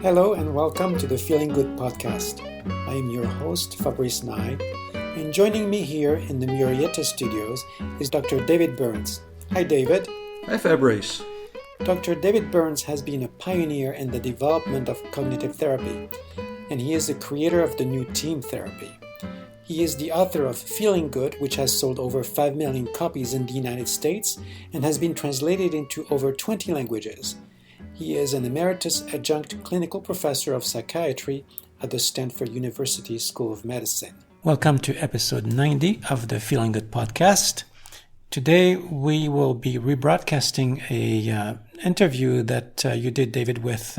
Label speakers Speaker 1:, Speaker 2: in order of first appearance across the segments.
Speaker 1: Hello and welcome to the Feeling Good podcast. I am your host, Fabrice and I, and joining me here in the Murrieta studios is Dr. David Byrne. Hi, David.
Speaker 2: Hi, Fabrice.
Speaker 1: Dr. David Byrne has been a pioneer in the development of cognitive therapy, and he is the creator of the new team therapy. He is the author of Feeling Good, which has sold over 5 million copies in the United States and has been translated into over 20 languages. He is an emeritus adjunct clinical professor of psychiatry at the Stanford University School of Medicine. Welcome to episode 90 of the Feeling Good podcast. Today we will be rebroadcasting a interview that you did, David, with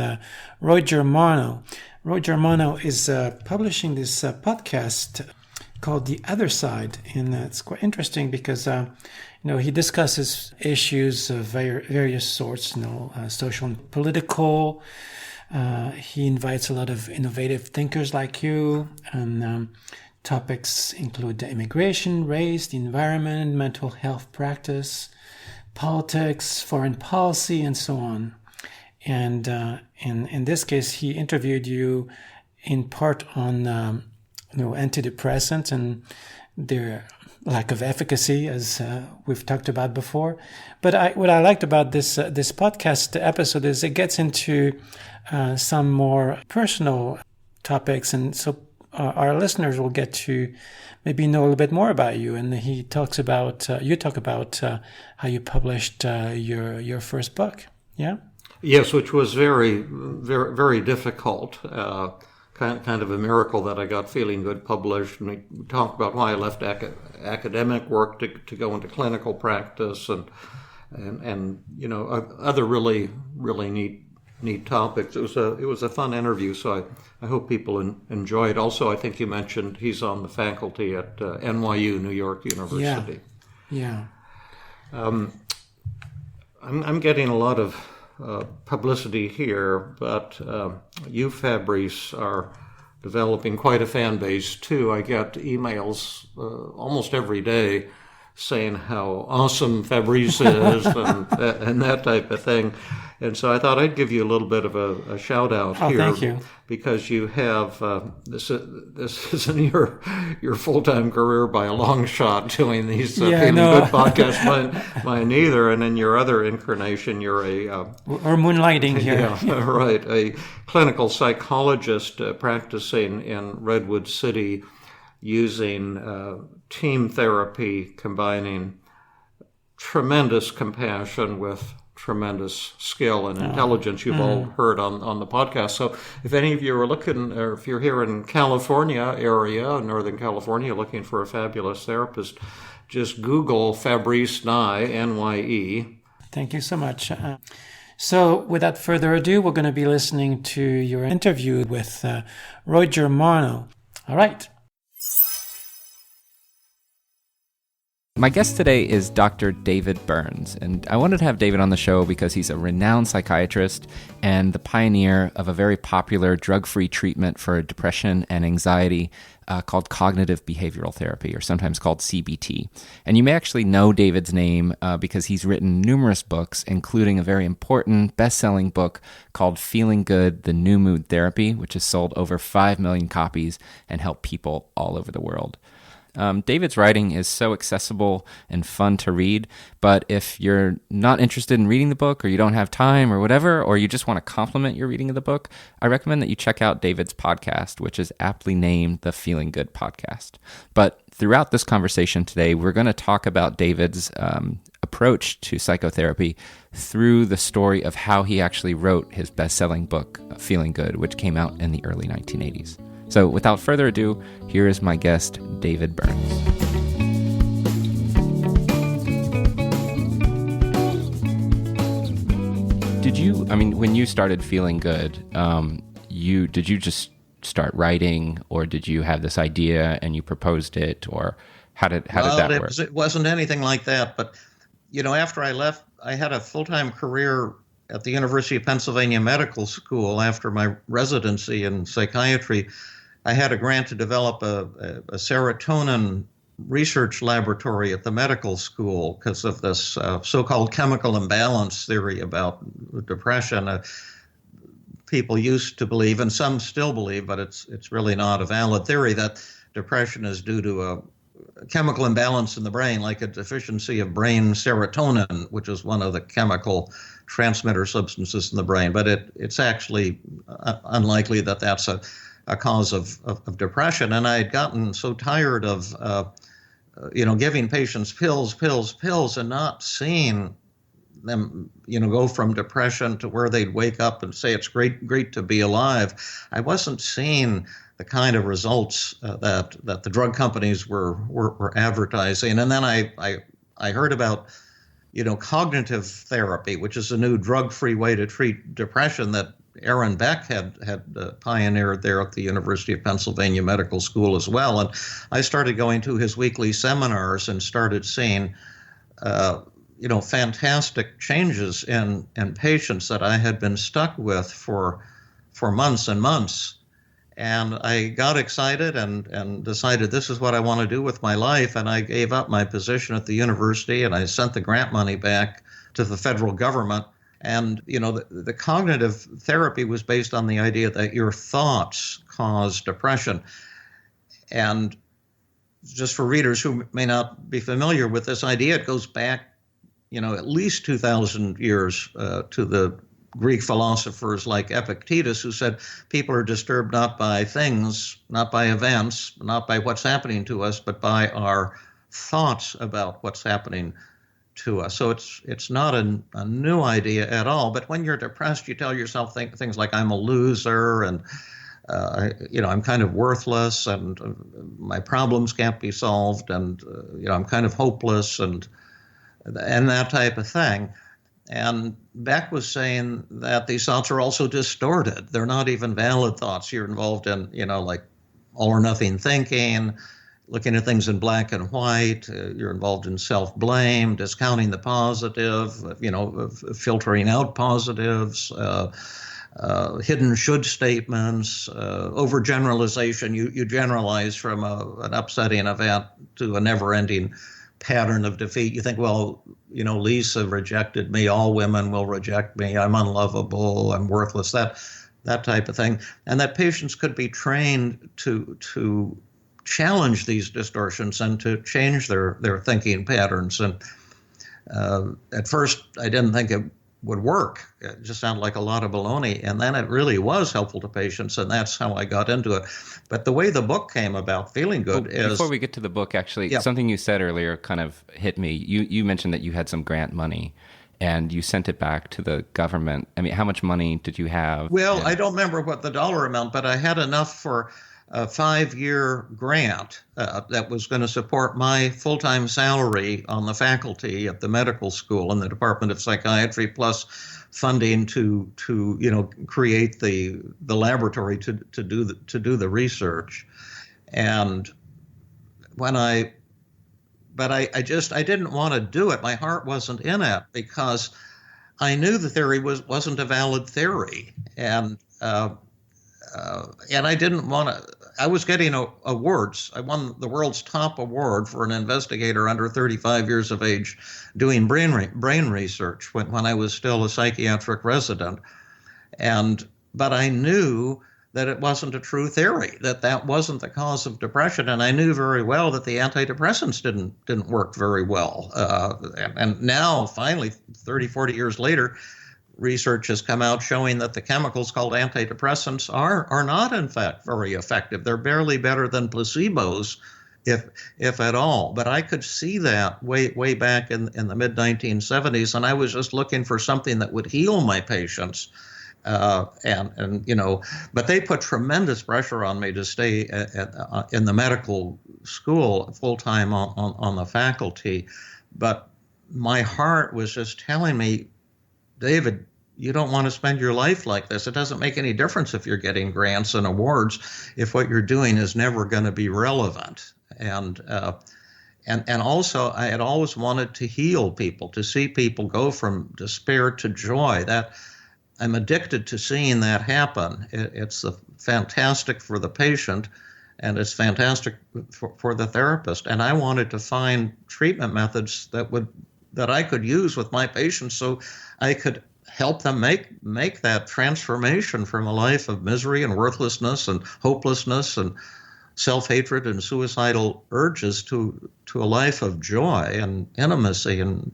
Speaker 1: Roy Germano. Roy Germano is publishing this podcast called The Other Side, and it's quite interesting because he discusses issues of various sorts, social and political. He invites a lot of innovative thinkers like you, and topics include immigration, race, the environment, mental health practice, politics, foreign policy, and so on. And in this case, he interviewed you in part on antidepressants and their lack of efficacy, as we've talked about before. But what I liked about this podcast episode is it gets into some more personal topics, and so our listeners will get to maybe know a little bit more about you. And he talks about you talk about how you published your first book. Yeah.
Speaker 2: Yes, which was very, very, very difficult. Kind of a miracle that I got Feeling Good published. And we talked about why I left academic work to go into clinical practice and other really, really neat topics. It was a fun interview, so I hope people enjoy it. Also, I think you mentioned he's on the faculty at NYU, New York University.
Speaker 1: Yeah.
Speaker 2: I'm getting a lot of publicity here, but you, Fabrice, are developing quite a fan base too. I get emails almost every day saying how awesome Fabrice is and that type of thing. And so I thought I'd give you a little bit of a shout out here.
Speaker 1: Thank you.
Speaker 2: Because you have this isn't your full-time career by a long shot doing these Feeling Good podcasts, mine either. And in your other incarnation, you're
Speaker 1: we're moonlighting here.
Speaker 2: Yeah, right. A clinical psychologist practicing in Redwood City using team therapy, combining tremendous compassion with tremendous skill and intelligence. You've all heard on the podcast. So if any of you are looking, or if you're here in California area, Northern California, looking for a fabulous therapist, just Google Fabrice and I, N-Y-E.
Speaker 1: Thank you so much. So without further ado, we're going to be listening to your interview with Roy Germano. All right.
Speaker 3: My guest today is Dr. David Byrne, and I wanted to have David on the show because he's a renowned psychiatrist and the pioneer of a very popular drug-free treatment for depression and anxiety called cognitive behavioral therapy, or sometimes called CBT. And you may actually know David's name because he's written numerous books, including a very important best-selling book called Feeling Good, The New Mood Therapy, which has sold over 5 million copies and helped people all over the world. David's writing is so accessible and fun to read, but if you're not interested in reading the book, or you don't have time or whatever, or you just want to complement your reading of the book, I recommend that you check out David's podcast, which is aptly named the Feeling Good Podcast. But throughout this conversation today, we're going to talk about David's approach to psychotherapy through the story of how he actually wrote his best-selling book, Feeling Good, which came out in the early 1980s. So without further ado, here is my guest, David Byrne. When you started Feeling Good, did you just start writing, or did you have this idea and you proposed it, or how did that work?
Speaker 4: It wasn't anything like that, but after I left, I had a full-time career at the University of Pennsylvania Medical School after my residency in psychiatry. I had a grant to develop a serotonin research laboratory at the medical school because of this so-called chemical imbalance theory about depression. people used to believe, and some still believe, but it's really not a valid theory, that depression is due to a chemical imbalance in the brain, like a deficiency of brain serotonin, which is one of the chemical transmitter substances in the brain. But it's actually unlikely that that's a cause of depression. And I had gotten so tired of giving patients pills, and not seeing them, go from depression to where they'd wake up and say it's great to be alive. I wasn't seeing the kind of results that the drug companies were advertising. And then I heard about cognitive therapy, which is a new drug-free way to treat depression that Aaron Beck had pioneered there at the University of Pennsylvania Medical School as well. And I started going to his weekly seminars and started seeing fantastic changes in patients that I had been stuck with for months and months. And I got excited and decided this is what I want to do with my life. And I gave up my position at the university, and I sent the grant money back to the federal government. And, the cognitive therapy was based on the idea that your thoughts cause depression. And just for readers who may not be familiar with this idea, it goes back, at least 2,000 years to the Greek philosophers like Epictetus, who said people are disturbed not by things, not by events, not by what's happening to us, but by our thoughts about what's happening to us. So it's not a new idea at all. But when you're depressed, you tell yourself things like I'm a loser, and I'm kind of worthless, and my problems can't be solved, and I'm kind of hopeless, and that type of thing. And Beck was saying that these thoughts are also distorted. They're not even valid thoughts. You're involved in, like all or nothing thinking, looking at things in black and white. You're involved in self-blame, discounting the positive, filtering out positives, hidden should statements, overgeneralization. You generalize from an upsetting event to a never-ending pattern of defeat. You think, well, Lisa rejected me. All women will reject me. I'm unlovable. I'm worthless. That type of thing. And that patients could be trained to challenge these distortions and to change their thinking patterns. And at first, I didn't think it would work. It just sounded like a lot of baloney. And then it really was helpful to patients, and that's how I got into it. But the way the book came about, Feeling Good, is...
Speaker 3: Before we get to the book, actually,
Speaker 4: yeah.
Speaker 3: Something you said earlier kind of hit me. You mentioned that you had some grant money, and you sent it back to the government. I mean, how much money did you have?
Speaker 4: Well, I don't remember what the dollar amount, but I had enough for a 5-year grant that was going to support my full-time salary on the faculty at the medical school in the Department of Psychiatry, plus funding to create the laboratory to do the research. And I didn't want to do it. My heart wasn't in it, because I knew the theory wasn't a valid theory, and I didn't want to. I was getting awards. I won the world's top award for an investigator under 35 years of age doing brain research when I was still a psychiatric resident. But I knew that it wasn't a true theory, that wasn't the cause of depression. And I knew very well that the antidepressants didn't work very well. And now, finally, 30, 40 years later, research has come out showing that the chemicals called antidepressants are not, in fact, very effective. They're barely better than placebos, if at all. But I could see that way back in the mid-1970s, and I was just looking for something that would heal my patients. But they put tremendous pressure on me to stay in the medical school full-time on the faculty. But my heart was just telling me, David, you don't want to spend your life like this. It doesn't make any difference if you're getting grants and awards if what you're doing is never going to be relevant. And also, I had always wanted to heal people, to see people go from despair to joy. That I'm addicted to seeing that happen. It's fantastic for the patient, and it's fantastic for the therapist. And I wanted to find treatment methods that I could use with my patients, so I could help them make that transformation from a life of misery and worthlessness and hopelessness and self-hatred and suicidal urges to a life of joy and intimacy and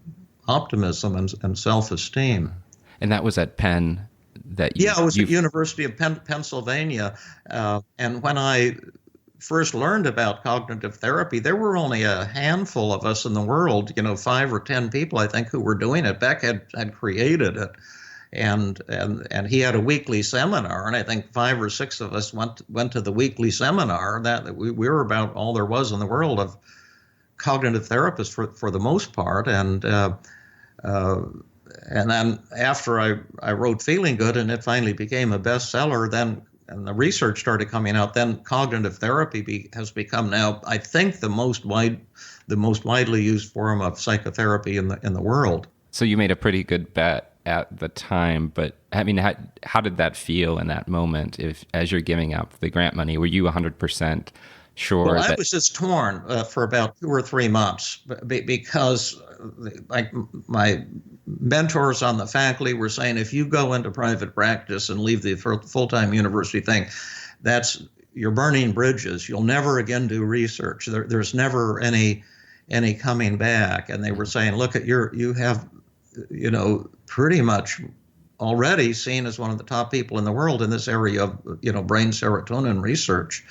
Speaker 4: optimism and self-esteem.
Speaker 3: And that was at Penn that you...
Speaker 4: Yeah, it was at University of Pennsylvania. And when I first learned about cognitive therapy, there were only a handful of us in the world, 5 or 10 people, I think, who were doing it. Beck had created it. And he had a weekly seminar, and I think 5 or 6 of us went to the weekly seminar. That we were about all there was in the world of cognitive therapists for the most part. And then after I wrote Feeling Good, and it finally became a bestseller, and the research started coming out, then cognitive therapy has become now, I think, the most widely used form of psychotherapy in the world.
Speaker 3: So you made a pretty good bet at the time, but I mean, how did that feel in that moment? As you're giving up the grant money, were you 100% sure?
Speaker 4: Well, I was just torn for about 2 or 3 months because like my mentors on the faculty were saying, if you go into private practice and leave the full-time university thing, you're burning bridges. You'll never again do research. There's never any coming back. And they were saying, look, you have pretty much already seen as one of the top people in the world in this area of, brain serotonin research.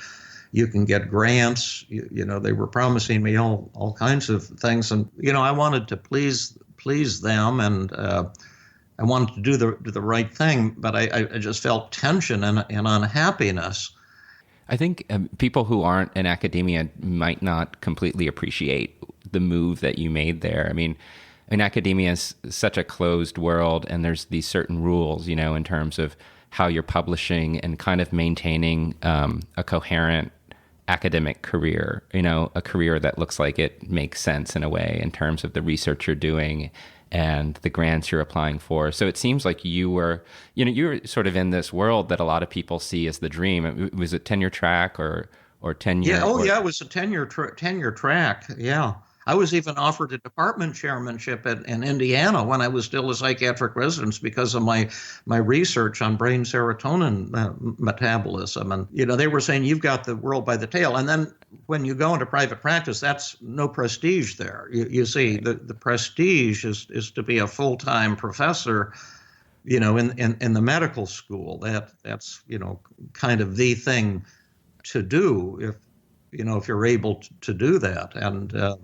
Speaker 4: You can get grants. They were promising me all kinds of things, and I wanted to please them, and I wanted to do the right thing, but I just felt tension and unhappiness.
Speaker 3: I think people who aren't in academia might not completely appreciate the move that you made there. I mean, academia is such a closed world, and there's these certain rules, in terms of how you're publishing and kind of maintaining a coherent academic career, a career that looks like it makes sense in a way in terms of the research you're doing and the grants you're applying for. So it seems like you were sort of in this world that a lot of people see as the dream. Was it tenure track or tenure?
Speaker 4: Yeah, yeah, it was a tenure track. Yeah. I was even offered a department chairmanship in Indiana when I was still a psychiatric resident because of my research on brain serotonin metabolism. And, they were saying, you've got the world by the tail. And then when you go into private practice, that's no prestige there. You see, the prestige is to be a full-time professor, in the medical school. That's, kind of the thing to do if you're able to do that. And,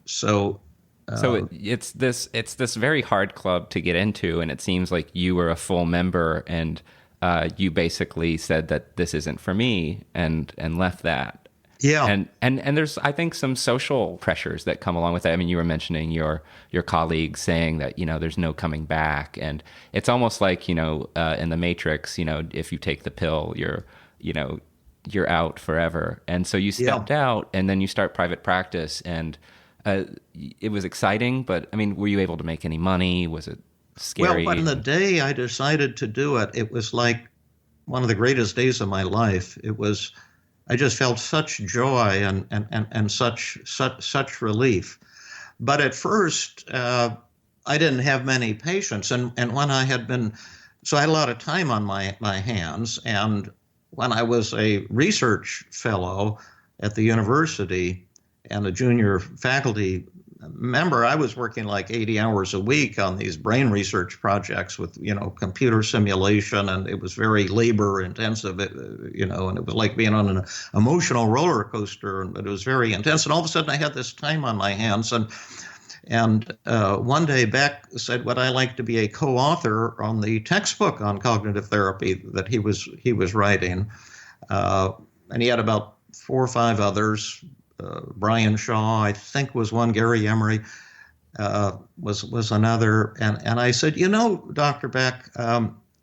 Speaker 4: So
Speaker 3: it's this very hard club to get into, and it seems like you were a full member, and you basically said that this isn't for me, and left that.
Speaker 4: Yeah.
Speaker 3: And there's, I think, some social pressures that come along with that. I mean, you were mentioning your colleagues saying that there's no coming back, and it's almost like in the Matrix, if you take the pill, you're out forever. And so you stepped out, and then you start private practice, and it was exciting, but I mean, were you able to make any money? Was it scary?
Speaker 4: Well, when the day I decided to do it, it was like one of the greatest days of my life. I just felt such joy and such relief. But at first, I didn't have many patients, and when I had so I had a lot of time on my hands, and when I was a research fellow at the university and a junior faculty member, I was working like 80 hours a week on these brain research projects with, computer simulation, and it was very labor intensive, and it was like being on an emotional roller coaster, and it was very intense. And all of a sudden I had this time on my hands, and one day Beck said, would I like to be a co-author on the textbook on cognitive therapy that he was writing? And he had about 4 or 5 others. Brian Shaw, I think, was one. Gary Emery was another. And I said, Dr. Beck,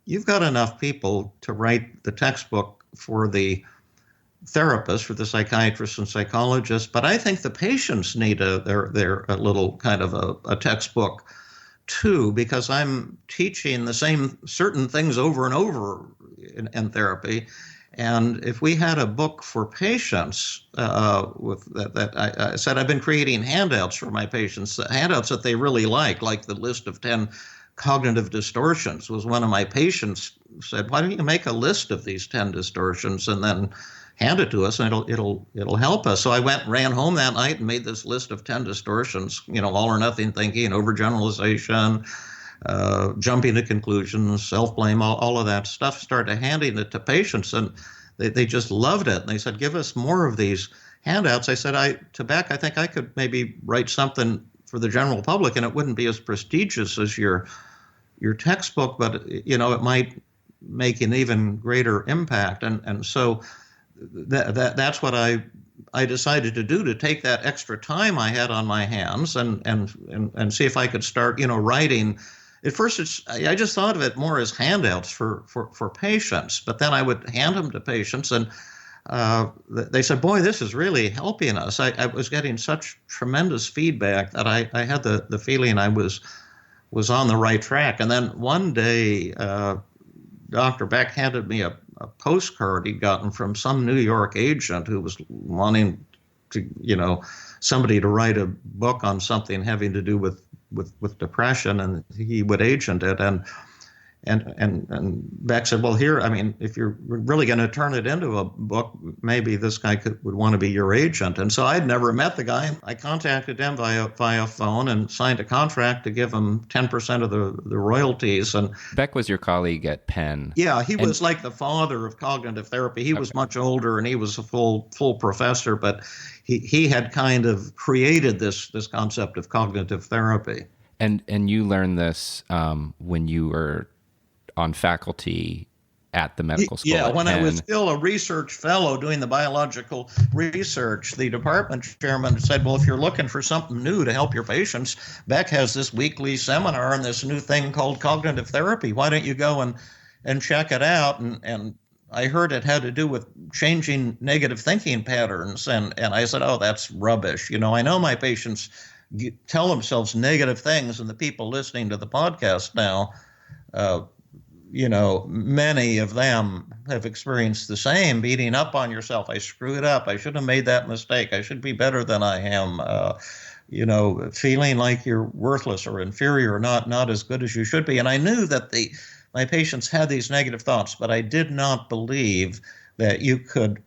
Speaker 4: you've got enough people to write the textbook for the therapists, for the psychiatrists and psychologists, but I think the patients need their little kind of a textbook too, because I'm teaching the same certain things over and over in therapy. And if we had a book for patients, with that I said, I've been creating handouts for my patients, handouts that they really like the list of 10 cognitive distortions. Was one of my patients said, "Why don't you make a list of these 10 distortions and then hand it to us, and it'll help us." So I ran home that night and made this list of 10 distortions. All or nothing thinking, overgeneralization, jumping to conclusions, self-blame, all of that stuff. Started handing it to patients, and they just loved it. And they said, "Give us more of these handouts." I said, to Beck, I think I could maybe write something for the general public, and it wouldn't be as prestigious as your textbook, but it might make an even greater impact. And so that's what I decided to do, to take that extra time I had on my hands and see if I could start writing. At first, I just thought of it more as handouts for patients, but then I would hand them to patients, and they said, "Boy, this is really helping us." I was getting such tremendous feedback that I had the feeling I was on the right track. And then one day, Dr. Beck handed me a postcard he'd gotten from some New York agent who was wanting to, somebody to write a book on something having to do with depression, and he would agent it. And Beck said, "Well, here, if you're really going to turn it into a book, maybe this guy would want to be your agent." And so I'd never met the guy. I contacted him via phone and signed a contract to give him 10% of the royalties. And
Speaker 3: Beck was your colleague at Penn.
Speaker 4: Yeah, he was like the father of cognitive therapy. He was much older, and he was a full professor, but he had kind of created this concept of cognitive therapy.
Speaker 3: And you learned this when you were on faculty at the medical school.
Speaker 4: Yeah, when
Speaker 3: Penn.
Speaker 4: I was still a research fellow doing the biological research, the department chairman said, "Well, if you're looking for something new to help your patients, Beck has this weekly seminar and this new thing called cognitive therapy. Why don't you go and check it out?" And I heard it had to do with changing negative thinking patterns. And I said, "Oh, that's rubbish. I know my patients tell themselves negative things, and the people listening to the podcast now, many of them have experienced the same, beating up on yourself. I screwed up. I shouldn't have made that mistake. I should be better than I am. Feeling like you're worthless or inferior, not as good as you should be." And I knew that my patients had these negative thoughts, but I did not believe that you could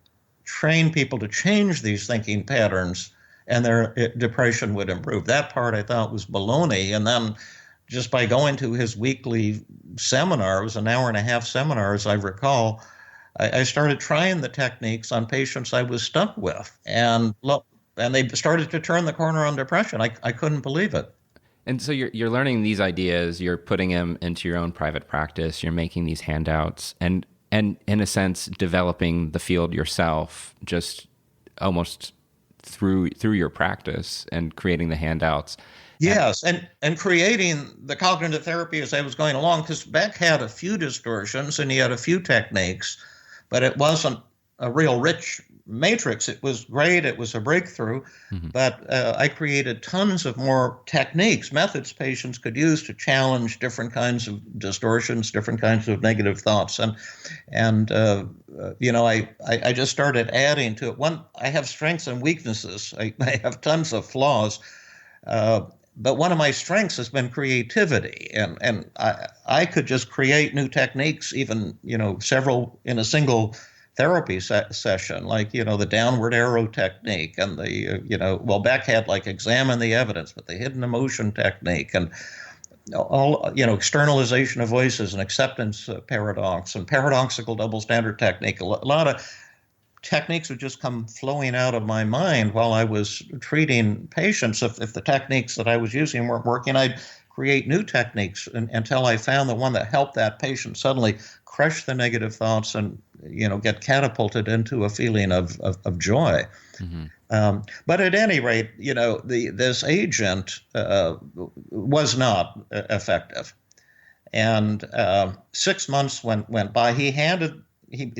Speaker 4: train people to change these thinking patterns and their depression would improve. That part I thought was baloney. And then just by going to his weekly seminar, it was an hour-and-a-half seminar, as I recall, I started trying the techniques on patients I was stuck with. And they started to turn the corner on depression. I couldn't believe it.
Speaker 3: And so you're learning these ideas, you're putting them into your own private practice, you're making these handouts, and in a sense, developing the field yourself, just almost through your practice and creating the handouts.
Speaker 4: Yes, and creating the cognitive therapy as I was going along, because Beck had a few distortions and he had a few techniques, but it wasn't a real rich matrix. It was great. It was a breakthrough, but I created tons of more techniques, methods patients could use to challenge different kinds of distortions, different kinds of negative thoughts. And I just started adding to it. I have strengths and weaknesses. I have tons of flaws. But one of my strengths has been creativity, and I could just create new techniques, even, several in a single therapy session, like, the downward arrow technique and Beck had like examine the evidence, but the hidden emotion technique and all, externalization of voices and acceptance paradox and paradoxical double standard technique. A lot of techniques would just come flowing out of my mind while I was treating patients. If the techniques that I was using weren't working, I'd create new techniques until I found the one that helped that patient suddenly crush the negative thoughts and, get catapulted into a feeling of joy. Mm-hmm. But at any rate, this agent was not effective. And 6 months went by. He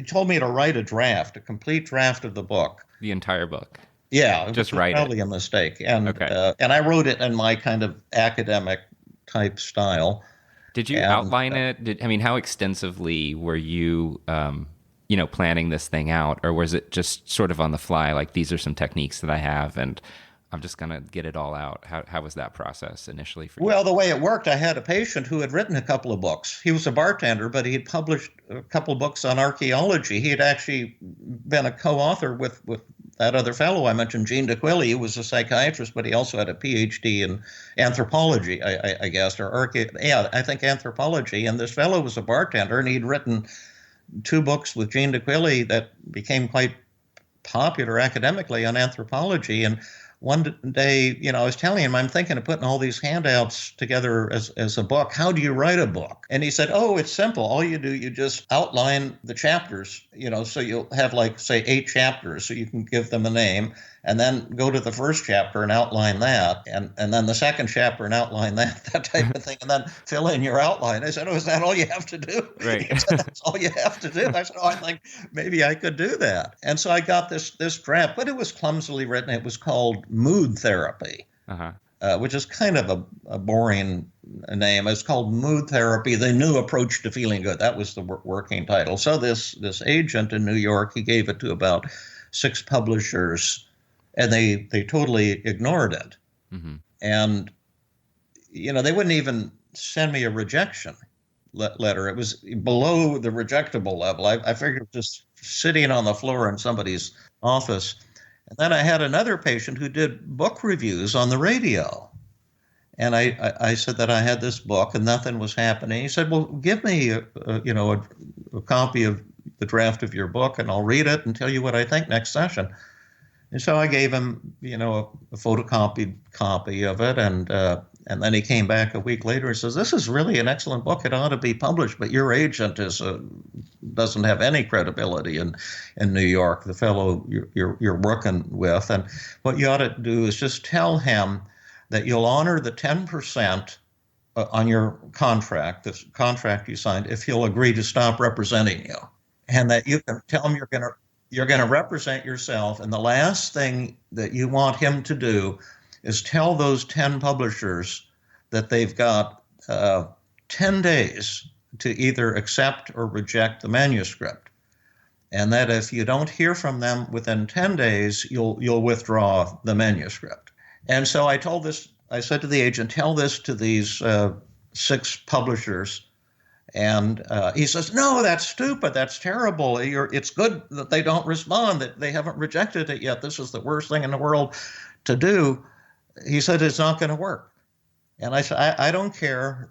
Speaker 4: told me to write a complete draft of the book.
Speaker 3: The entire book.
Speaker 4: Yeah,
Speaker 3: just write
Speaker 4: probably
Speaker 3: it.
Speaker 4: A mistake. And
Speaker 3: okay.
Speaker 4: And I wrote it in my kind of academic type style.
Speaker 3: Did you outline it? How extensively were you, planning this thing out, or was it just sort of on the fly? Like, these are some techniques that I have, and I'm just going to get it all out. How was that process initially for you?
Speaker 4: Well, the way it worked, I had a patient who had written a couple of books. He was a bartender, but he had published a couple of books on archaeology. He had actually been a co-author with that other fellow I mentioned, Gene DeQuilly, who was a psychiatrist, but he also had a PhD in anthropology, I guess, I think anthropology. And this fellow was a bartender, and he'd written 2 books with Gene DeQuilly that became quite popular academically on anthropology. And one day, I was telling him, I'm thinking of putting all these handouts together as a book. How do you write a book? And he said, oh, it's simple. All you do, you just outline the chapters, so you'll have say 8 chapters, so you can give them a name, and then go to the first chapter and outline that, and then the second chapter and outline that type of thing, and then fill in your outline. I said, oh, is that all you have to do?
Speaker 3: Right.
Speaker 4: He said, that's all you have to do. I said, oh, I think maybe I could do that. And so I got this draft, but it was clumsily written. It was called Mood Therapy, which is kind of a boring name. It's called Mood Therapy, the New Approach to Feeling Good. That was the working title. So this agent in New York, he gave it to about 6 publishers, and they totally ignored it. Mm-hmm. And, they wouldn't even send me a rejection letter. It was below the rejectable level. I figured just sitting on the floor in somebody's office. And then I had another patient who did book reviews on the radio. And I said that I had this book and nothing was happening. He said, well, give me a copy of the draft of your book and I'll read it and tell you what I think next session. And so I gave him, a photocopied copy of it. And then he came back a week later and says, this is really an excellent book. It ought to be published, but your agent doesn't have any credibility in New York, the fellow you're working with. And what you ought to do is just tell him that you'll honor the 10% on your contract, this contract you signed, if he'll agree to stop representing you. And that you can tell him you're going to represent yourself. And the last thing that you want him to do is tell those 10 publishers that they've got 10 days to either accept or reject the manuscript. And that if you don't hear from them within 10 days, you'll withdraw the manuscript. And so I said to the agent, tell this to these 6 publishers. And he says, no, that's stupid. That's terrible. It's good that they don't respond, that they haven't rejected it yet. This is the worst thing in the world to do. He said, it's not going to work. And I said, I don't care.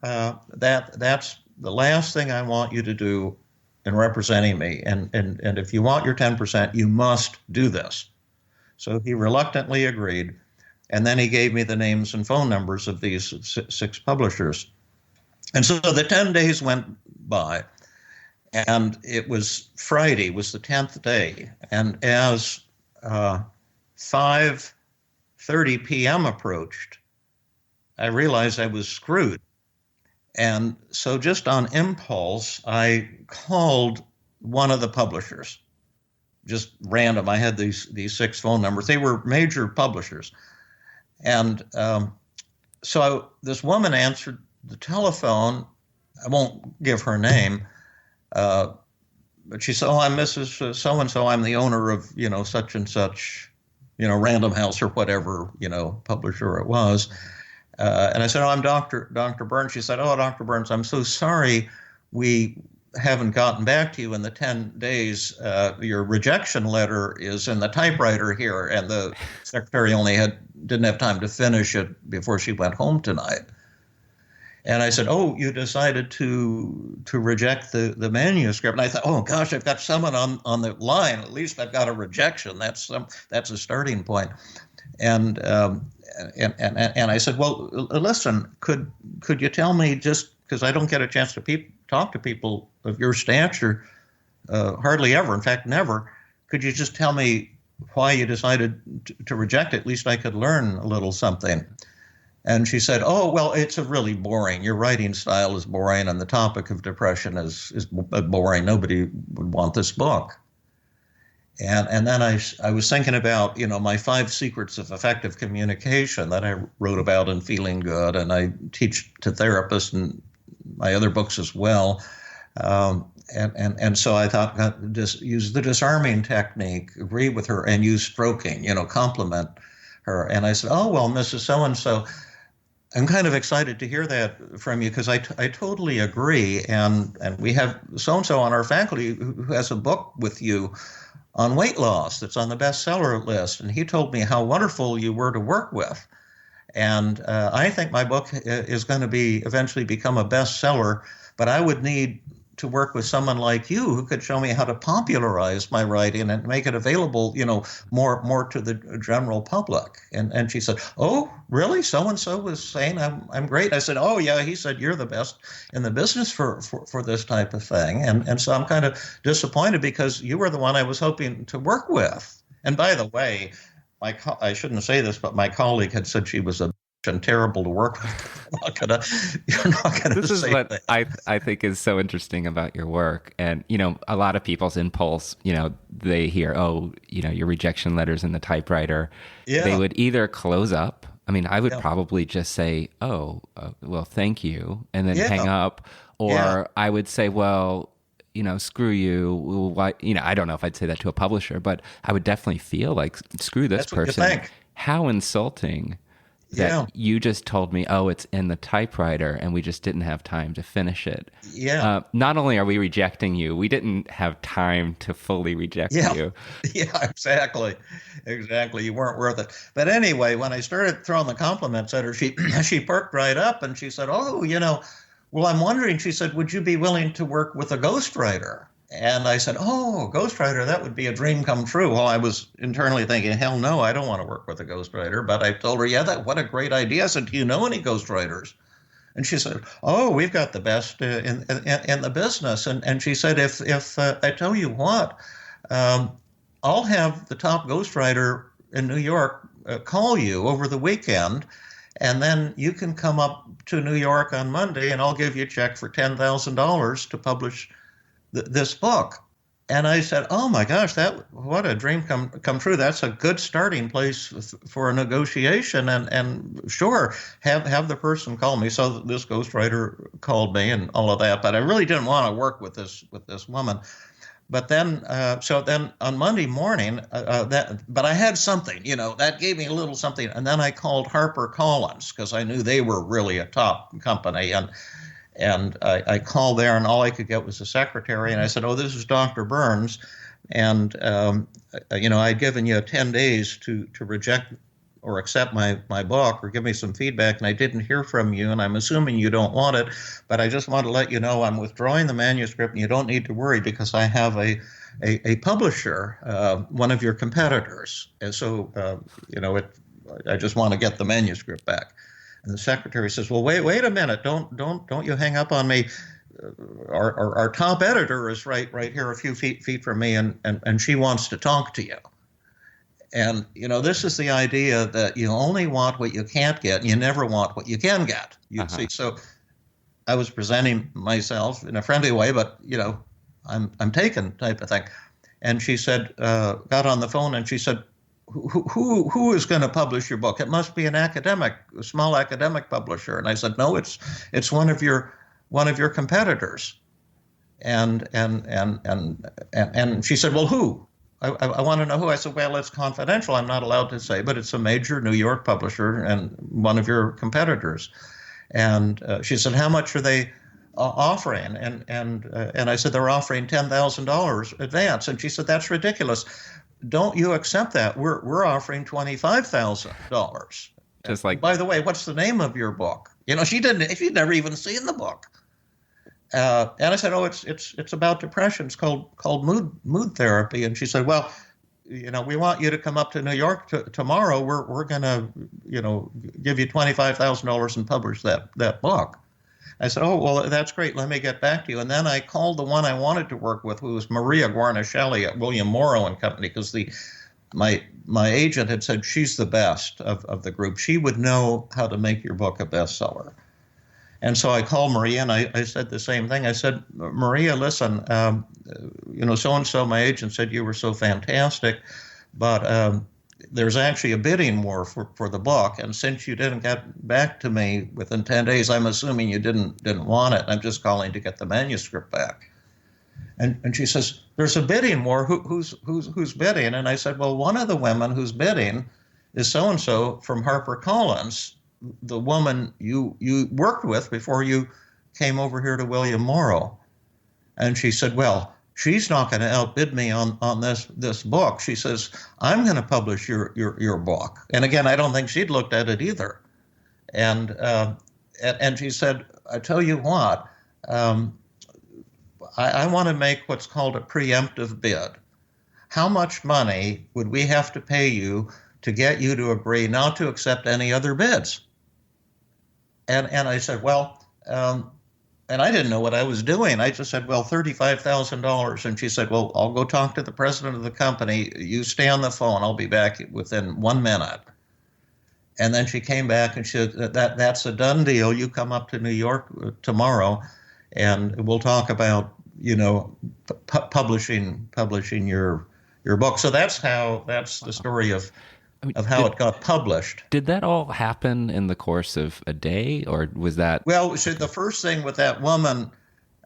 Speaker 4: That's the last thing I want you to do in representing me. And if you want your 10%, you must do this. So he reluctantly agreed. And then he gave me the names and phone numbers of these 6 publishers. And so the 10 days went by, and it was Friday, was the 10th day. And as 5:30 p.m. approached, I realized I was screwed. And so just on impulse, I called one of the publishers, just random. I had these 6 phone numbers. They were major publishers. And so this woman answered the telephone. I won't give her name, but she said, oh, I'm Mrs. So-and-so. I'm the owner of, such and such, Random House or whatever, publisher it was. And I said, oh, I'm Dr. Burns. She said, oh, Dr. Burns, I'm so sorry we haven't gotten back to you in the 10 days. Your rejection letter is in the typewriter here, and the secretary didn't have time to finish it before she went home tonight. And I said, oh, you decided to reject the manuscript. And I thought, oh, gosh, I've got someone on the line. At least I've got a rejection. That's a starting point. And I said, well, listen, could you tell me, just because I don't get a chance to talk to people of your stature hardly ever, in fact, never, could you just tell me why you decided to reject it? At least I could learn a little something. And she said, oh, well, it's really boring. Your writing style is boring, and the topic of depression is boring. Nobody would want this book. And then I was thinking about, my 5 secrets of effective communication that I wrote about in Feeling Good, and I teach to therapists and my other books as well. And so I thought, just use the disarming technique, agree with her, and use stroking, compliment her. And I said, oh, well, Mrs. So-and-so, I'm kind of excited to hear that from you because I totally agree. And we have so-and-so on our faculty who has a book with you on weight loss that's on the bestseller list. And he told me how wonderful you were to work with. And I think my book is going to eventually become a bestseller, but I would need to work with someone like you who could show me how to popularize my writing and make it available, more to the general public. And she said, oh, really? So-and-so was saying I'm great. I said, oh, yeah. He said, you're the best in the business for this type of thing. And so I'm kind of disappointed because you were the one I was hoping to work with. And by the way, I shouldn't say this, but my colleague had said she was a and terrible to work with. You're not gonna
Speaker 3: This is
Speaker 4: say
Speaker 3: what
Speaker 4: that.
Speaker 3: I think is so interesting about your work. And, a lot of people's impulse, they hear, oh, your rejection letters in the typewriter.
Speaker 4: Yeah.
Speaker 3: They would either close up. I mean, I would
Speaker 4: Yeah.
Speaker 3: probably just say, oh, well, thank you, and then
Speaker 4: Yeah.
Speaker 3: hang up. Or
Speaker 4: Yeah.
Speaker 3: I would say, well, screw you. Why? I don't know if I'd say that to a publisher, but I would definitely feel like, screw this
Speaker 4: That's what you
Speaker 3: person.
Speaker 4: think.
Speaker 3: How insulting that
Speaker 4: Yeah.
Speaker 3: you just told me, oh, it's in the typewriter, and we just didn't have time to finish it.
Speaker 4: Yeah.
Speaker 3: Not only are we rejecting you, we didn't have time to fully reject you.
Speaker 4: Yeah, exactly. You weren't worth it. But anyway, when I started throwing the compliments at her, she perked right up and she said, oh, well, I'm wondering, she said, would you be willing to work with a ghostwriter? And I said, oh, ghostwriter, that would be a dream come true. Well, I was internally thinking, hell no, I don't want to work with a ghostwriter. But I told her, yeah, what a great idea. I said, do you know any ghostwriters? And she said, oh, we've got the best in the business. And she said, if I tell you what, I'll have the top ghostwriter in New York call you over the weekend, and then you can come up to New York on Monday, and I'll give you a check for $10,000 to publish this book. And I said, oh my gosh, what a dream come true. That's a good starting place for a negotiation. And sure, have the person call me. So this ghostwriter called me and all of that. But I really didn't want to work with this woman. But then, so then on Monday morning, but I had something, that gave me a little something. And then I called HarperCollins because I knew they were really a top company. And I called there, and all I could get was the secretary. And I said, oh, this is Dr. Burns. And, I'd given you 10 days to reject or accept my book or give me some feedback, and I didn't hear from you, and I'm assuming you don't want it. But I just want to let you know I'm withdrawing the manuscript, and you don't need to worry because I have a publisher, one of your competitors. And so, I just want to get the manuscript back. And the secretary says, well, wait a minute. Don't you hang up on me. Our top editor is right here a few feet from me, and she wants to talk to you. And, this is the idea that you only want what you can't get, and you never want what you can get. You see, so I was presenting myself in a friendly way, but, I'm taken type of thing. And she said, got on the phone, and she said, who is going to publish your book? It must be a small academic publisher. And I said, no, it's one of your competitors. And she said, well, who? I want to know who. I said, well, it's confidential. I'm not allowed to say, but it's a major New York publisher and one of your competitors. And she said, how much are they offering? And I said, they're offering $10,000 advance. And she said, that's ridiculous. Don't you accept that? We're offering $25,000.
Speaker 3: Just like,
Speaker 4: by the way, what's the name of your book? She'd never even seen the book. And I said, oh, it's about depression. It's called mood therapy. And she said, well, we want you to come up to New York tomorrow. We're gonna, give you $25,000 and publish that book. I said, oh, well, that's great. Let me get back to you. And then I called the one I wanted to work with, who was Maria Guarnaschelli at William Morrow and Company, because my agent had said she's the best of the group. She would know how to make your book a bestseller. And so I called Maria, and I said the same thing. I said, Maria, listen, so-and-so, my agent said you were so fantastic, but there's actually a bidding war for the book, and since you didn't get back to me within 10 days, I'm assuming you didn't want it. I'm just calling to get the manuscript back. And she says, there's a bidding war. Who's bidding? And I said, well, one of the women who's bidding is so-and-so from HarperCollins, the woman you worked with before you came over here to William Morrow. And she said, well, she's not going to outbid me on this book. She says, I'm going to publish your book. And again, I don't think she'd looked at it either. And she said, I tell you what, I want to make what's called a preemptive bid. How much money would we have to pay you to get you to agree not to accept any other bids? And I said, well, and I didn't know what I was doing. I just said, well, $35,000. And she said, well, I'll go talk to the president of the company. You stay on the phone. I'll be back within 1 minute. And then she came back and she said, that's a done deal. You come up to New York tomorrow and we'll talk about, publishing your book. So that's the story of how it got published.
Speaker 3: Did that all happen in the course of a day, or was that? Well,
Speaker 4: so the first thing with that woman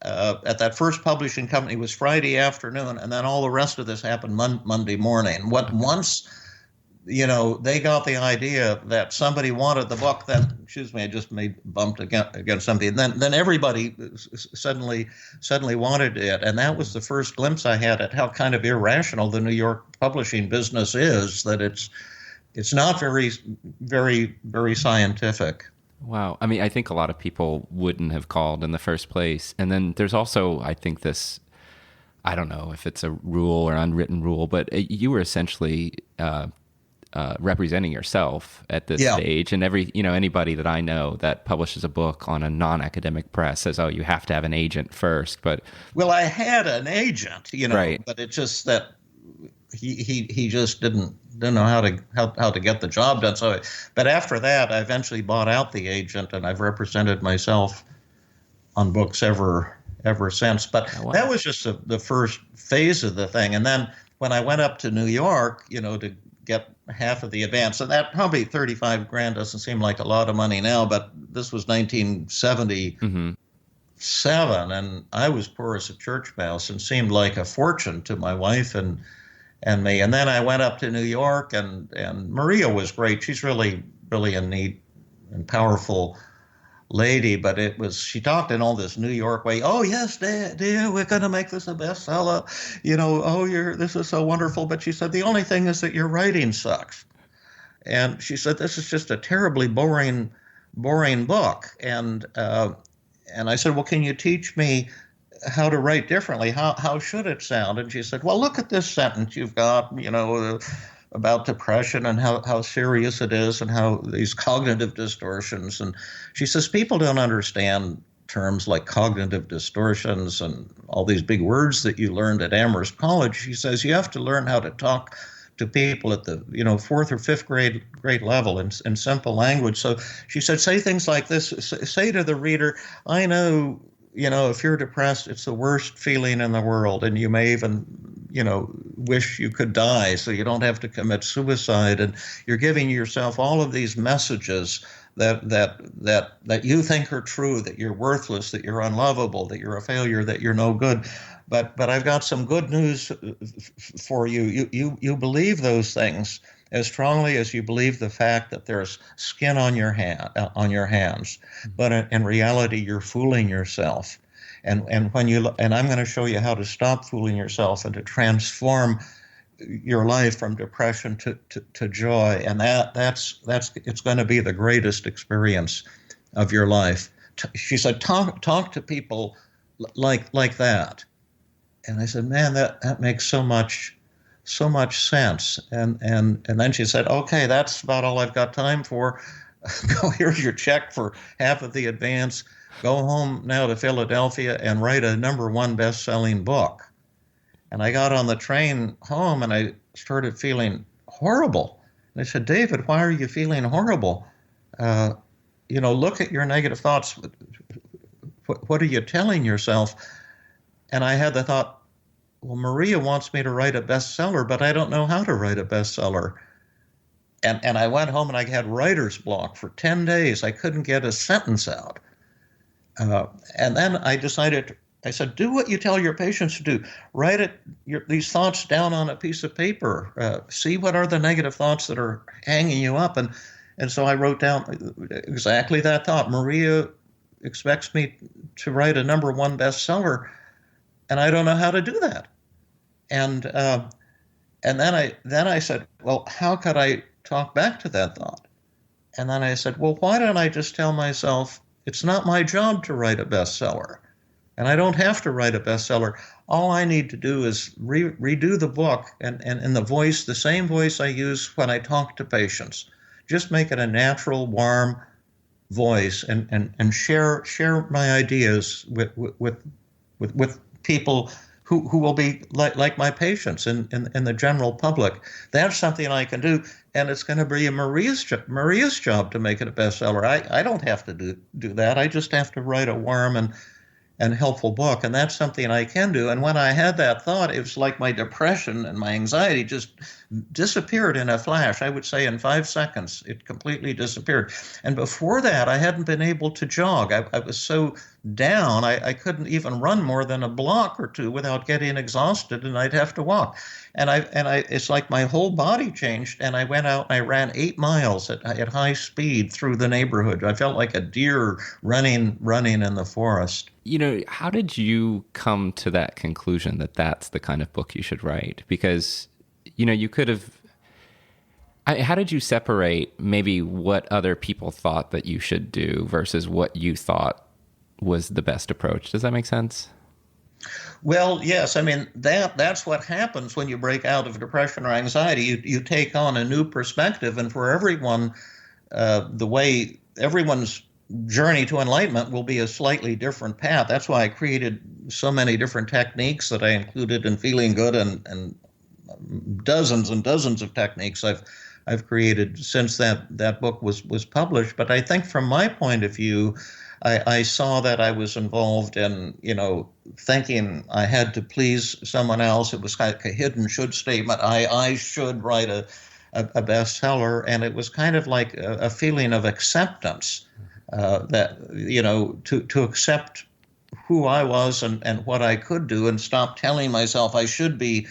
Speaker 4: at that first publishing company was Friday afternoon, and then all the rest of this happened Monday morning. Once they got the idea that somebody wanted the book, then, excuse me, I just bumped against something. Then everybody suddenly wanted it, and that was the first glimpse I had at how kind of irrational the New York publishing business is. That it's not very, very, very scientific.
Speaker 3: Wow. I mean, I think a lot of people wouldn't have called in the first place. And then there's also, I think, this, I don't know if it's a rule or unwritten rule, but you were essentially representing yourself at this stage. And anybody that I know that publishes a book on a non-academic press says, oh, you have to have an agent first. But
Speaker 4: well, I had an agent,
Speaker 3: right.
Speaker 4: But it's just that he just didn't know how to get the job done. So, but after that, I eventually bought out the agent, and I've represented myself on books ever since. But that was just the first phase of the thing. And then when I went up to New York, to get half of the advance, and that probably $35,000 doesn't seem like a lot of money now, but this was 1977, and I was poor as a church mouse and seemed like a fortune to my wife and me. And then I went up to New York, and Maria was great. She's really, really a neat and powerful lady, but she talked in all this New York way. Oh, yes, dear, we're going to make this a bestseller. This is so wonderful. But she said, the only thing is that your writing sucks. And she said, this is just a terribly boring book. And I said, well, can you teach me how to write differently? How should it sound? And she said, well, look at this sentence you've got, about depression and how serious it is and how these cognitive distortions. And she says, people don't understand terms like cognitive distortions and all these big words that you learned at Amherst College. She says, you have to learn how to talk to people at the, fourth or fifth grade level in simple language. So she said, say things like this, say to the reader, I know, if you're depressed, it's the worst feeling in the world, and you may even, wish you could die so you don't have to commit suicide. And you're giving yourself all of these messages that you think are true, that you're worthless, that you're unlovable, that you're a failure, that you're no good. But I've got some good news for you. You believe those things as strongly as you believe the fact that there's skin on your hands. But in reality, you're fooling yourself. And I'm going to show you how to stop fooling yourself and to transform your life from depression to joy. And that's it's going to be the greatest experience of your life. She said, talk to people like that. And I said, man, that makes so much sense. And then she said, okay, that's about all I've got time for. Go, here's your check for half of the advance. Go home now to Philadelphia and write a #1 best-selling book. And I got on the train home and I started feeling horrible. And I said, David, why are you feeling horrible? Look at your negative thoughts. What are you telling yourself? And I had the thought, well, Maria wants me to write a bestseller, but I don't know how to write a bestseller. And I went home and I had writer's block for 10 days. I couldn't get a sentence out. And then I decided, I said, do what you tell your patients to do. Write these thoughts down on a piece of paper. See what are the negative thoughts that are hanging you up. And so I wrote down exactly that thought. Maria expects me to write a #1 bestseller, and I don't know how to do that. And then I said, well, how could I talk back to that thought? And then I said, well, why don't I just tell myself it's not my job to write a bestseller, and I don't have to write a bestseller. All I need to do is redo the book and in the same voice I use when I talk to patients. Just make it a natural, warm voice and share my ideas with people who will be like my patients in the general public. That's something I can do, and it's going to be Maria's job to make it a bestseller. I don't have to do that. I just have to write a warm and helpful book, and that's something I can do. And when I had that thought, it was like my depression and my anxiety just disappeared in a flash. I would say in 5 seconds, it completely disappeared. And before that, I hadn't been able to jog. I was so down, I couldn't even run more than a block or two without getting exhausted, and I'd have to walk. And it's like my whole body changed, and I went out and I ran 8 miles at high speed through the neighborhood. I felt like a deer running in the forest.
Speaker 3: How did you come to that conclusion that that's the kind of book you should write? Because, you could have... How did you separate maybe what other people thought that you should do versus what you thought was the best approach? Does that make sense?
Speaker 4: Well, yes. I mean, that's what happens when you break out of depression or anxiety. You take on a new perspective, and for everyone, everyone's journey to enlightenment will be a slightly different path. That's why I created so many different techniques that I included in Feeling Good, and dozens and dozens of techniques I've created since that book was published. But I think from my point of view, I saw that I was involved in, thinking I had to please someone else. It was like a hidden should statement. I should write a bestseller, and it was kind of like a feeling of acceptance, that, to accept who I was and what I could do, and stop telling myself I should be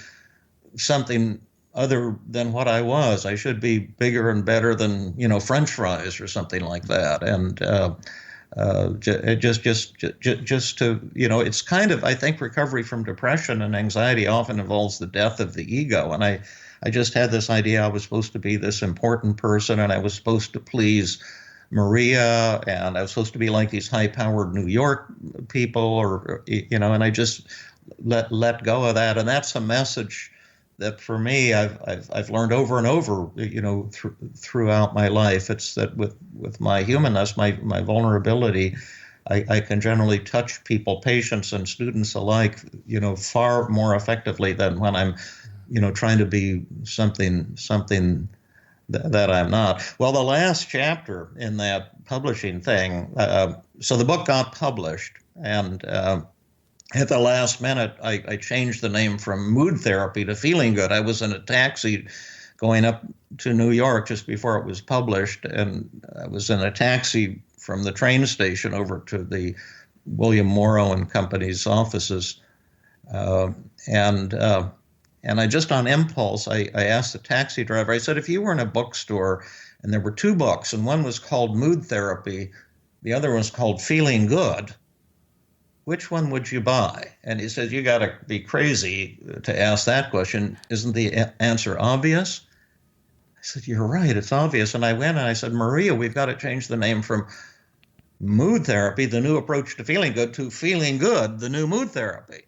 Speaker 4: something other than what I was. I should be bigger and better than, French fries or something like that. And just to, it's kind of, I think recovery from depression and anxiety often involves the death of the ego. And I just had this idea I was supposed to be this important person, and I was supposed to please Maria, and I was supposed to be like these high-powered New York people, and I just let go of that. And that's a message that for me, I've learned over and over, throughout my life. It's that with my humanness, my vulnerability, I can generally touch people, patients and students alike, far more effectively than when I'm, trying to be something that I'm not. Well, the last chapter in that publishing thing, so the book got published, and at the last minute, I changed the name from Mood Therapy to Feeling Good. I was in a taxi going up to New York just before it was published, and I was in a taxi from the train station over to the William Morrow and Company's offices, and I just on impulse, I asked the taxi driver, I said, if you were in a bookstore and there were 2 books, and one was called Mood Therapy, the other was called Feeling Good, which one would you buy? And he said, you got to be crazy to ask that question. Isn't the answer obvious? I said, you're right, it's obvious. And I went and I said, Maria, we've got to change the name from Mood Therapy, the new approach to feeling good, to Feeling Good, the new mood therapy.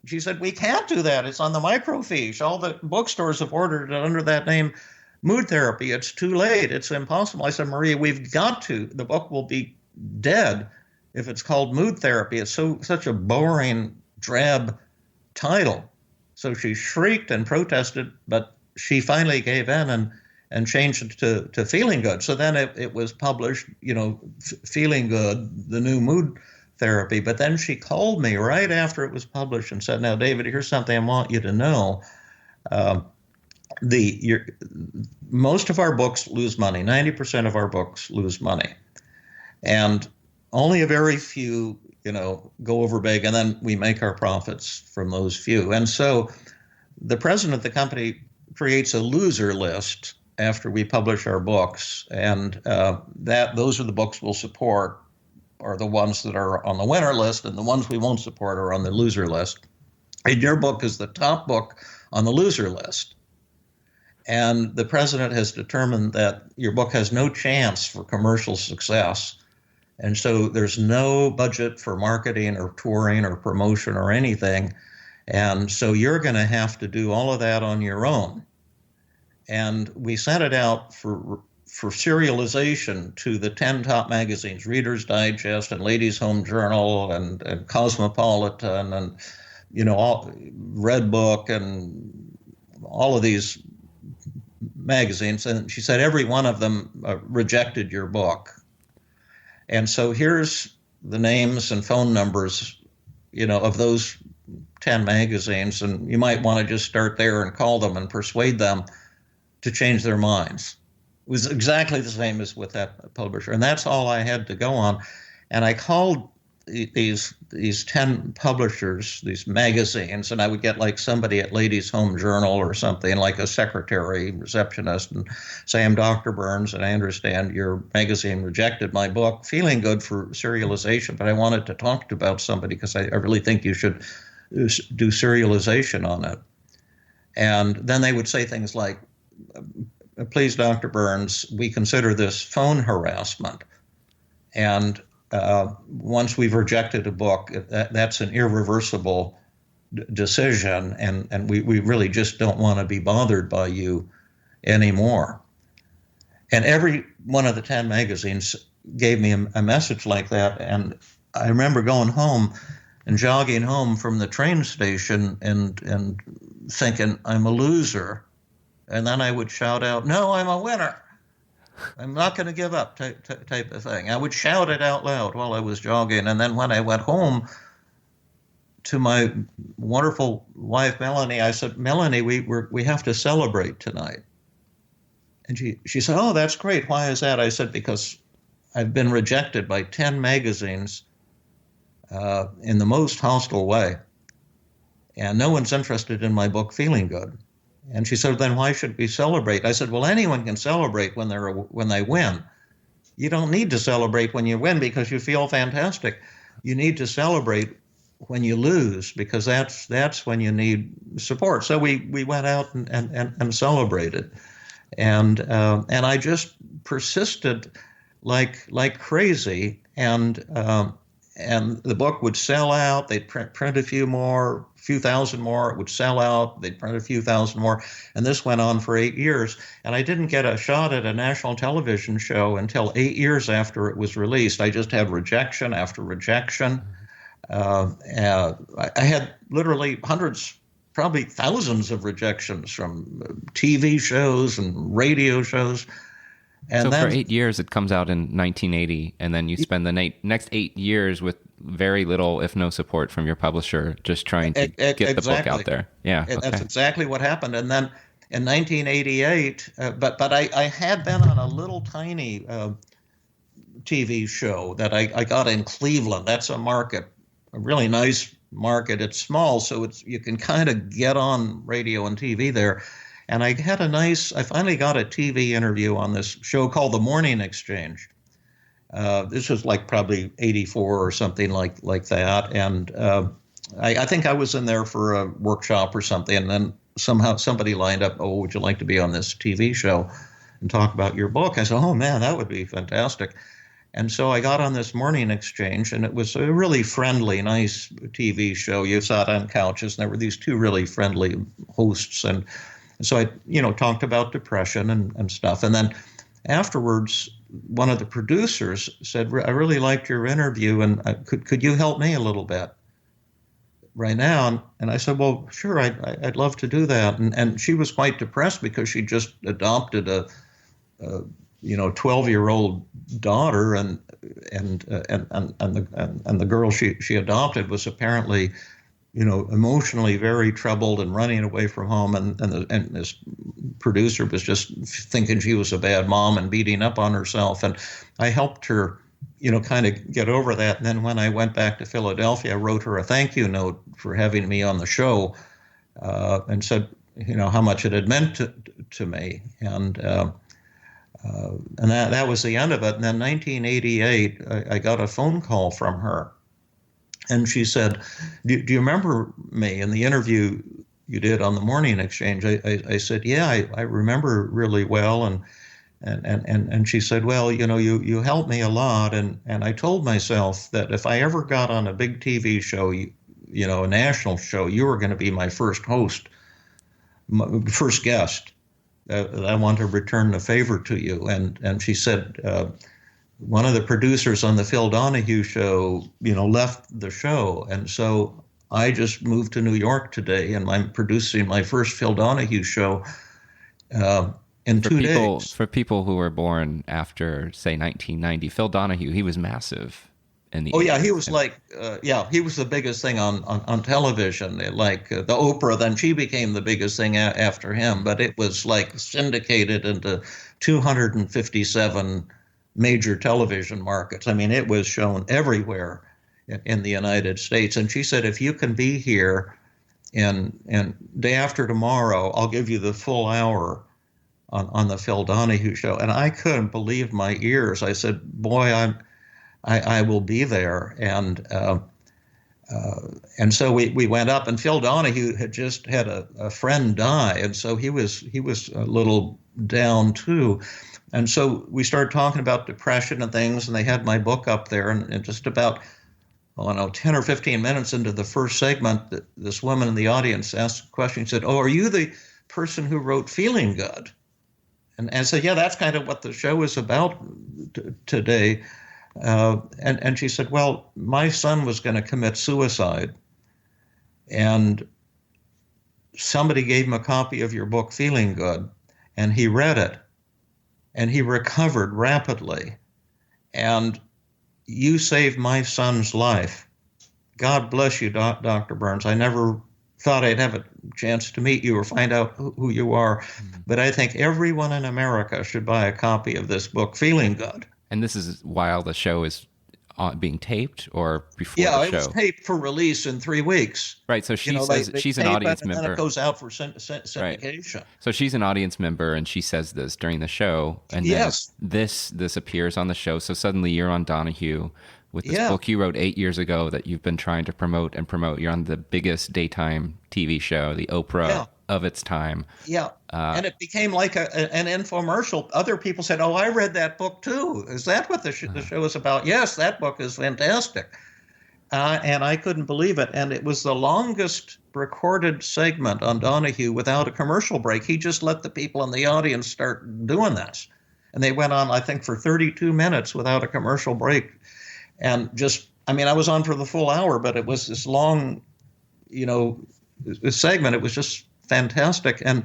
Speaker 4: She said, we can't do that. It's on the microfiche. All the bookstores have ordered it under that name, Mood Therapy. It's too late. It's impossible. I said, Maria, we've got to. The book will be dead if it's called Mood Therapy. It's such a boring, drab title. So she shrieked and protested, but she finally gave in and changed it to Feeling Good. So then it was published, Feeling Good, the new mood therapy. But then she called me right after it was published and said, now, David, here's something I want you to know. Most of our books lose money. 90% of our books lose money. And only a very few, go over big, and then we make our profits from those few. And so the president of the company creates a loser list after we publish our books, and those are the books we'll support, are the ones that are on the winner list, and the ones we won't support are on the loser list. And your book is the top book on the loser list. And the president has determined that your book has no chance for commercial success. And so there's no budget for marketing or touring or promotion or anything. And so you're going to have to do all of that on your own. And we sent it out for serialization to the 10 top magazines, Reader's Digest and Ladies' Home Journal and Cosmopolitan and, all Red Book and all of these magazines. And she said every one of them rejected your book. And so here's the names and phone numbers, of those 10 magazines. And you might want to just start there and call them and persuade them to change their minds. It was exactly the same as with that publisher. And that's all I had to go on. And I called these 10 publishers, these magazines, and I would get like somebody at Ladies' Home Journal or something, like a secretary, receptionist, and say, I'm Dr. Burns, and I understand your magazine rejected my book, Feeling Good, for serialization, but I wanted to talk about somebody because I really think you should do serialization on it. And then they would say things like, please, Dr. Burns, we consider this phone harassment. And once we've rejected a book, that's an irreversible decision, and we really just don't want to be bothered by you anymore. And every one of the 10 magazines gave me a message like that, and I remember going home and jogging home from the train station and thinking, I'm a loser. And then I would shout out, no, I'm a winner. I'm not going to give up type of thing. I would shout it out loud while I was jogging. And then when I went home to my wonderful wife, Melanie, I said, Melanie, we have to celebrate tonight. And she said, oh, that's great. Why is that? I said, because I've been rejected by 10 magazines in the most hostile way. And no one's interested in my book, Feeling Good. And she said, then why should we celebrate? I said, well, anyone can celebrate when they win. You don't need to celebrate when you win because you feel fantastic. You need to celebrate when you lose because that's when you need support. So we went out and celebrated. And I just persisted like crazy. And the book would sell out. They'd print a few thousand more. It would sell out. They'd print a few thousand more. And this went on for 8 years. And I didn't get a shot at a national television show until 8 years after it was released. I just had rejection after rejection. I had literally hundreds, probably thousands of rejections from TV shows and radio shows. And
Speaker 3: so for 8 years, it comes out in 1980, and then you spend the next 8 years with very little, if no support from your publisher, just trying to get the book out there. Yeah, okay.
Speaker 4: That's exactly what happened. And then in 1988, but I had been on a little tiny TV show that I got in Cleveland. That's a market, a really nice market. It's small, so you can kind of get on radio and TV there. And I finally got a TV interview on this show called The Morning Exchange. This was like probably 84 or something like that. And I think I was in there for a workshop or something. And then somehow somebody lined up, oh, would you like to be on this TV show and talk about your book? I said, oh, man, that would be fantastic. And so I got on this Morning Exchange, and it was a really friendly, nice TV show. You sat on couches, and there were these two really friendly hosts. And so I, talked about depression and stuff. And then afterwards, one of the producers said, I really liked your interview, and could you help me a little bit right now? And I said, well, sure, I'd love to do that. And she was quite depressed because she just adopted a 12-year-old daughter, and the girl she adopted was apparently emotionally very troubled and running away from home, and this producer was just thinking she was a bad mom and beating up on herself. And I helped her kind of get over that. And then when I went back to Philadelphia, I wrote her a thank you note for having me on the show, and said, how much it had meant to me. And that was the end of it. And then 1988, I got a phone call from her. And she said, do you remember me in the interview you did on the Morning Exchange? I said, yeah, I remember really well. And she said, well, you helped me a lot. And I told myself that if I ever got on a big TV show, a national show, you were going to be my first host, my first guest. I want to return the favor to you. And she said, one of the producers on the Phil Donahue show, left the show. And so I just moved to New York today, and I'm producing my first Phil Donahue show in 2 days.
Speaker 3: For people who were born after, say, 1990, Phil Donahue, he was massive.
Speaker 4: He was he was the biggest thing on television. Like the Oprah, then she became the biggest thing after him. But it was like syndicated into 257 major television markets. I mean, it was shown everywhere in the United States. And she said, if you can be here and day after tomorrow, I'll give you the full hour on the Phil Donahue show. And I couldn't believe my ears. I said, boy, I will be there. And so we went up, and Phil Donahue had just had a friend die. And so he was a little down too. And so we started talking about depression and things, and they had my book up there, and just about, 10 or 15 minutes into the first segment, this woman in the audience asked a question. She said, "Oh, are you the person who wrote Feeling Good?" And I said, "Yeah, that's kind of what the show is about today." And she said, "Well, my son was going to commit suicide, and somebody gave him a copy of your book, Feeling Good, and he read it, and he recovered rapidly. And you saved my son's life. God bless you, Dr. Burns. I never thought I'd have a chance to meet you or find out who you are, but I think everyone in America should buy a copy of this book, Feeling Good."
Speaker 3: And this is while the show is being taped, or before the show?
Speaker 4: Yeah, it was taped for release in 3 weeks.
Speaker 3: Right, so she says she's an audience member.
Speaker 4: And then it goes out for syndication.
Speaker 3: Right. So she's an audience member, and she says this during the show. And
Speaker 4: yes.
Speaker 3: Then this appears on the show. So suddenly you're on Donahue with this book you wrote 8 years ago that you've been trying to promote. You're on the biggest daytime TV show, the Oprah of its time.
Speaker 4: Yeah, and it became like an infomercial. Other people said, "Oh, I read that book too. Is that what the show is about?" Yes, that book is fantastic. And I couldn't believe it. And it was the longest recorded segment on Donahue without a commercial break. He just let the people in the audience start doing this. And they went on, I think, for 32 minutes without a commercial break. And I was on for the full hour, but it was this long, segment. It was just fantastic. And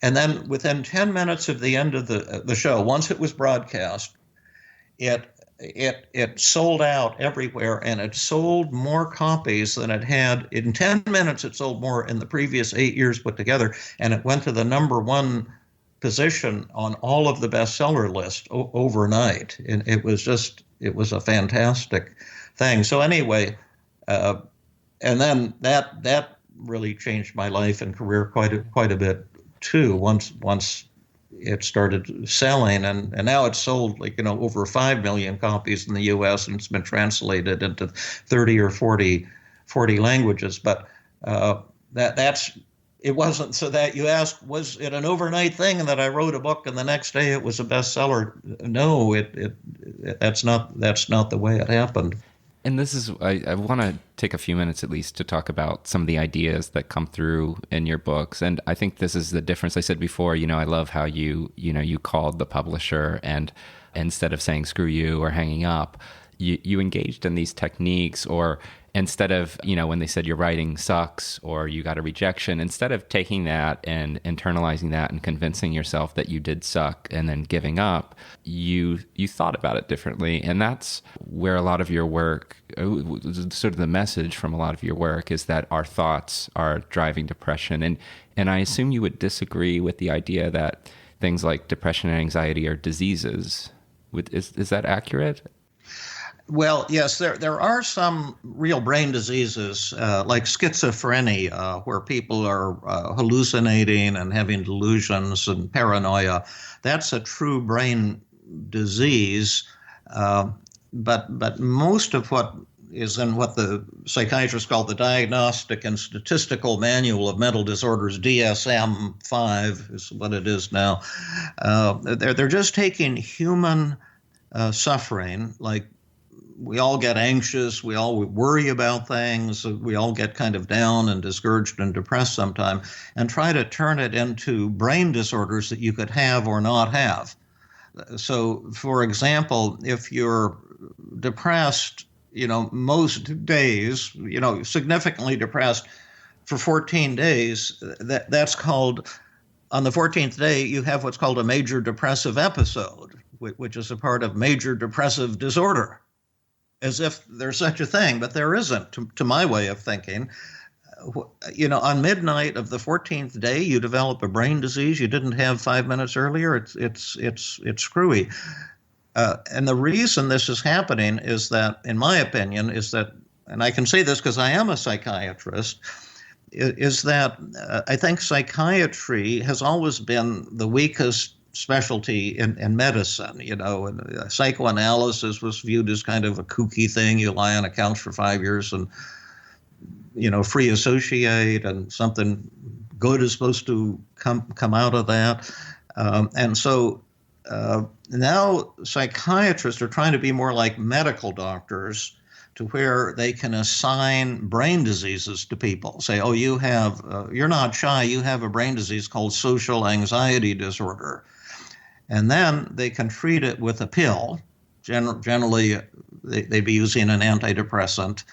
Speaker 4: then within 10 minutes of the end of the show, once it was broadcast, it sold out everywhere, and it sold more copies than it had. In 10 minutes, it sold more in the previous 8 years put together, and it went to the number one position on all of the bestseller list overnight. And it was a fantastic thing. So anyway, and then that really changed my life and career quite a bit too. Once it started selling, and now it's sold over 5 million copies in the U.S. and it's been translated into 30 or 40 languages. But it wasn't so that you asked, was it an overnight thing and that I wrote a book and the next day it was a bestseller? No, that's not the way it happened.
Speaker 3: And this is, I want to take a few minutes at least to talk about some of the ideas that come through in your books. And I think this is the difference. I said before, I love how you called the publisher, and instead of saying screw you or hanging up, you engaged in these techniques, or instead of, when they said your writing sucks or you got a rejection, instead of taking that and internalizing that and convincing yourself that you did suck and then giving up, you thought about it differently. And that's where a lot of your work, sort of the message from a lot of your work, is that our thoughts are driving depression. And I assume you would disagree with the idea that things like depression and anxiety are diseases. Is that accurate?
Speaker 4: Well, yes, there are some real brain diseases like schizophrenia, where people are hallucinating and having delusions and paranoia. That's a true brain disease, but most of what is in what the psychiatrists call the Diagnostic and Statistical Manual of Mental Disorders, DSM-5 is what it is now. They're just taking human suffering, like we all get anxious, we all worry about things, we all get kind of down and discouraged and depressed sometime, and try to turn it into brain disorders that you could have or not have. So, for example, if you're depressed, most days, significantly depressed for 14 days, that's called, on the 14th day, you have what's called a major depressive episode, which is a part of major depressive disorder. As if there's such a thing, but there isn't, to my way of thinking. On midnight of the 14th day, you develop a brain disease you didn't have 5 minutes earlier. It's screwy. And the reason this is happening is that, in my opinion, and I can say this because I am a psychiatrist, is that I think psychiatry has always been the weakest specialty in medicine. And psychoanalysis was viewed as kind of a kooky thing. You lie on a couch for 5 years and, free associate, and something good is supposed to come out of that. And so now psychiatrists are trying to be more like medical doctors, to where they can assign brain diseases to people. Say, oh, you're not shy, you have a brain disease called social anxiety disorder. And then they can treat it with a pill. Generally, they'd be using an antidepressant.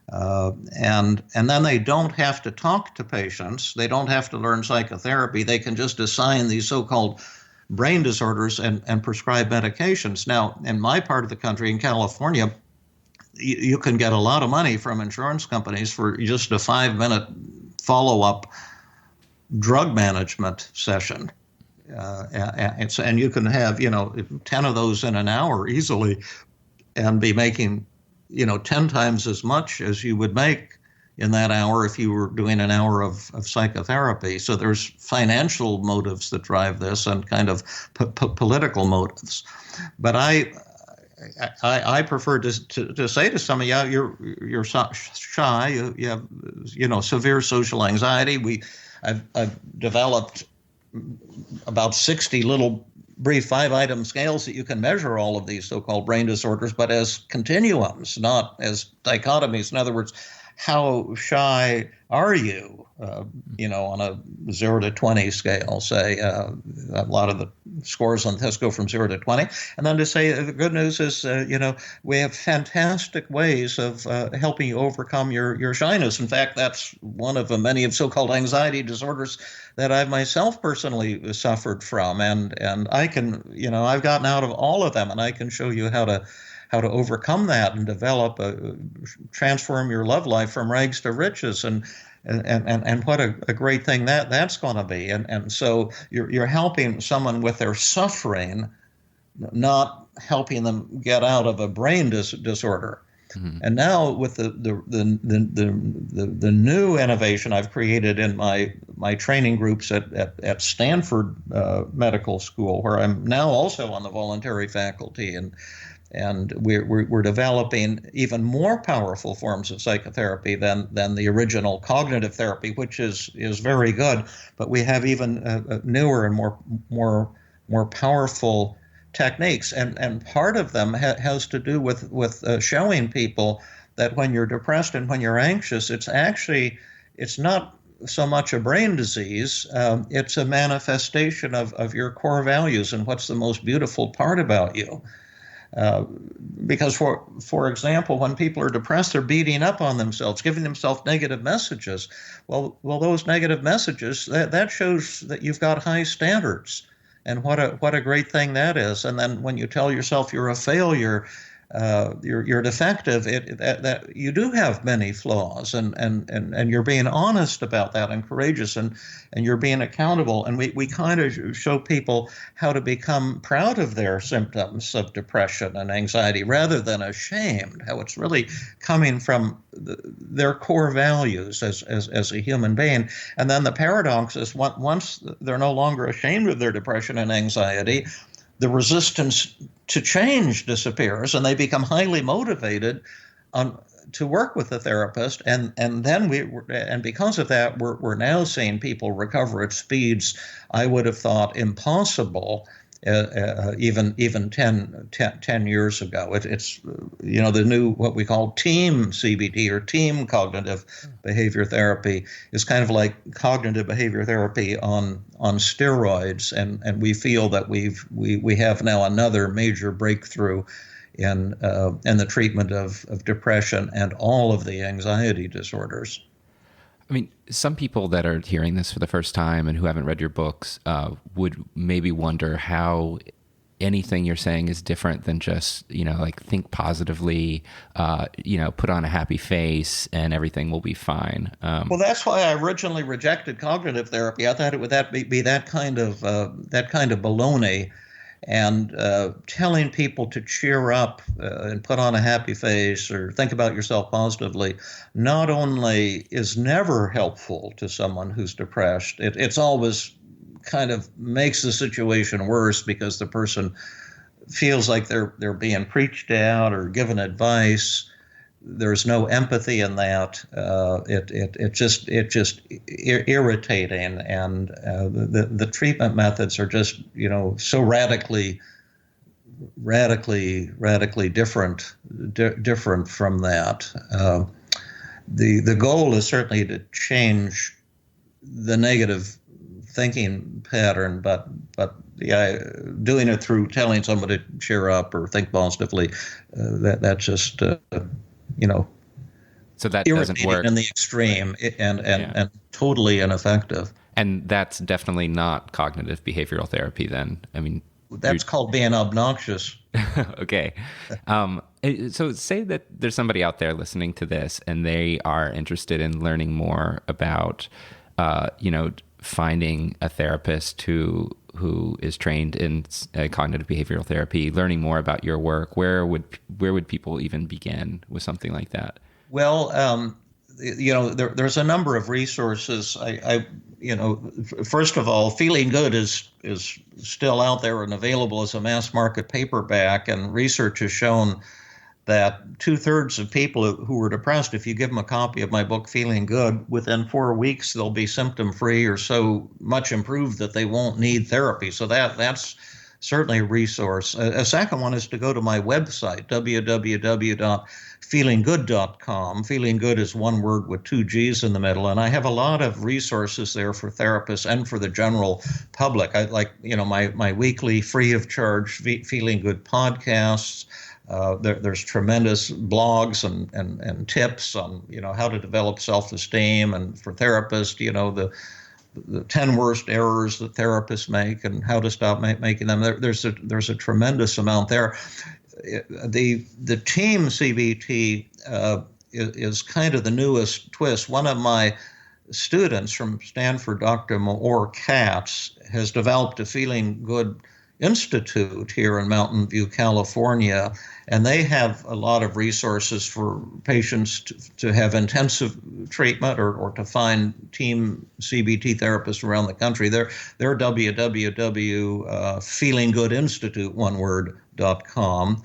Speaker 4: And then they don't have to talk to patients. They don't have to learn psychotherapy. They can just assign these so-called brain disorders and prescribe medications. Now, in my part of the country, in California, you can get a lot of money from insurance companies for just a 5-minute follow-up drug management session. And you can have, 10 of those in an hour easily, and be making, 10 times as much as you would make in that hour if you were doing an hour of psychotherapy. So there's financial motives that drive this, and kind of political motives. But I prefer to say to somebody, yeah, you're shy, you have, severe social anxiety. I've developed about 60 little brief 5-item scales that you can measure all of these so-called brain disorders, but as continuums, not as dichotomies. In other words, how shy are you? On a 0 to 20 scale, say. A lot of the scores on this go from 0 to 20. And then to say the good news is, we have fantastic ways of helping you overcome your shyness. In fact, that's one of the many of so-called anxiety disorders that I've myself personally suffered from. And I can, I've gotten out of all of them, and I can show you how to overcome that and transform your love life from rags to riches. And what a great thing that's going to be. And so you're helping someone with their suffering, not helping them get out of a brain disorder. Mm-hmm. And now with the new innovation I've created in my training groups at Stanford Medical School, where I'm now also on the voluntary faculty, and we're developing even more powerful forms of psychotherapy than the original cognitive therapy, which is very good. But we have even newer and more powerful techniques, and part of them has to do with showing people that when you're depressed and when you're anxious, it's not so much a brain disease. It's a manifestation of your core values and what's the most beautiful part about you. Because for example, when people are depressed, they're beating up on themselves, giving themselves negative messages. Well, those negative messages, that shows that you've got high standards, and what a great thing that is. And then when you tell yourself you're a failure, you're defective, that you do have many flaws, and you're being honest about that and courageous, and you're being accountable. And we kind of show people how to become proud of their symptoms of depression and anxiety rather than ashamed, how it's really coming from their core values as a human being. And then the paradox is once they're no longer ashamed of their depression and anxiety, the resistance to change disappears, and they become highly motivated to work with the therapist. And then because of that, we're now seeing people recover at speeds I would have thought impossible even 10 years ago. It's the new, what we call team CBT, or team cognitive behavior therapy, is kind of like cognitive behavior therapy on steroids, and we feel that we have now another major breakthrough in the treatment of depression and all of the anxiety disorders.
Speaker 3: I mean, some people that are hearing this for the first time and who haven't read your books would maybe wonder how anything you're saying is different than just, like think positively, put on a happy face and everything will be fine.
Speaker 4: Well, that's why I originally rejected cognitive therapy. I thought it would be that kind of baloney. And telling people to cheer up and put on a happy face or think about yourself positively not only is never helpful to someone who's depressed, it's always kind of makes the situation worse because the person feels like they're being preached at or given advice. There's no empathy in that. It's just irritating, and the treatment methods are just so radically different from that. The goal is certainly to change the negative thinking pattern, but doing it through telling somebody to cheer up or think positively, that's just
Speaker 3: so that doesn't work
Speaker 4: in the extreme and totally ineffective.
Speaker 3: And that's definitely not cognitive behavioral therapy then. I mean,
Speaker 4: that's called being obnoxious.
Speaker 3: Okay. So say that there's somebody out there listening to this and they are interested in learning more about, finding a therapist who is trained in cognitive behavioral therapy, learning more about your work. Where would people even begin with something like that?
Speaker 4: Well, there's a number of resources. First of all, Feeling Good is still out there and available as a mass market paperback, and research has shown that 2/3 of people who are depressed, if you give them a copy of my book, Feeling Good, within 4 weeks, they'll be symptom-free or so much improved that they won't need therapy. So that's certainly a resource. A second one is to go to my website, www.feelinggood.com. Feeling Good is one word with 2 G's in the middle, and I have a lot of resources there for therapists and for the general public. I like, my weekly free of charge Feeling Good podcasts. There's tremendous blogs and tips on how to develop self-esteem, and for therapists, the 10 worst errors that therapists make and how to stop making them. There's a tremendous amount there. The team CBT is kind of the newest twist. One of my students from Stanford, Dr. Maor Katz, has developed a Feeling Good Institute here in Mountain View, California, and they have a lot of resources for patients to have intensive treatment or to find team CBT therapists around the country. They're www.feelinggoodinstitute.com.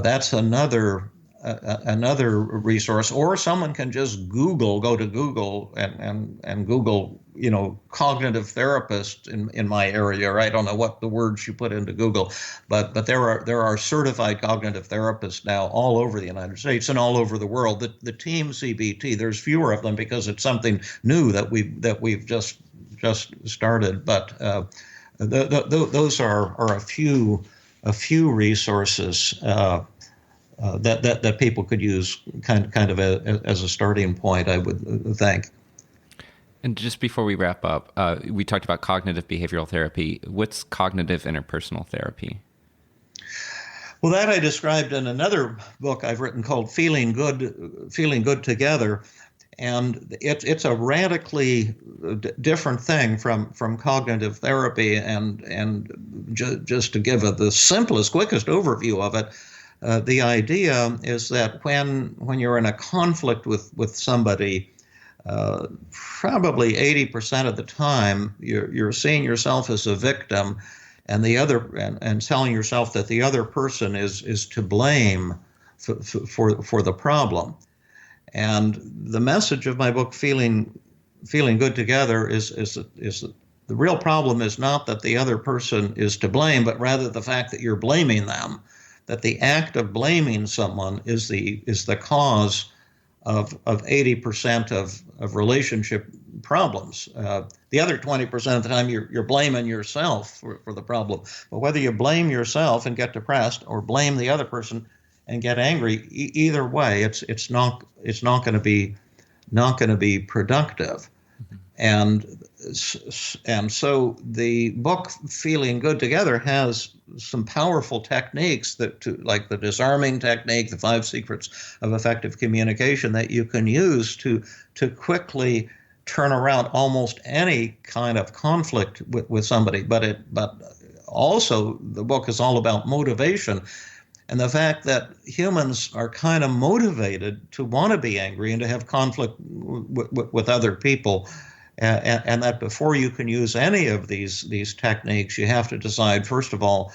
Speaker 4: That's another resource, or someone can just go to Google and Google, cognitive therapist in my area, or I don't know what the words you put into Google, but there are certified cognitive therapists now all over the United States and all over the world. The team CBT, there's fewer of them because it's something new that we've just started, but those are a few resources that people could use kind of as a starting point, I would think.
Speaker 3: And just before we wrap up, we talked about cognitive behavioral therapy. What's cognitive interpersonal therapy?
Speaker 4: Well, that I described in another book I've written called Feeling Good Together. And it's a radically different thing from cognitive therapy. And just to give the simplest, quickest overview of it, the idea is that when you're in a conflict with somebody, probably 80% of the time you're seeing yourself as a victim, and and telling yourself that the other person is to blame for the problem. And the message of my book, Feeling Good Together, is the real problem is not that the other person is to blame, but rather the fact that you're blaming them. That the act of blaming someone is the cause of 80% of relationship problems. The other 20% of the time you're blaming yourself for the problem. But whether you blame yourself and get depressed or blame the other person and get angry, either way, it's not going to be productive. And so the book Feeling Good Together has some powerful techniques like the disarming technique, the 5 secrets of effective communication, that you can use to quickly turn around almost any kind of conflict with somebody. But also the book is all about motivation. And the fact that humans are kind of motivated to want to be angry and to have conflict with other people, and that before you can use any of these techniques, you have to decide, first of all,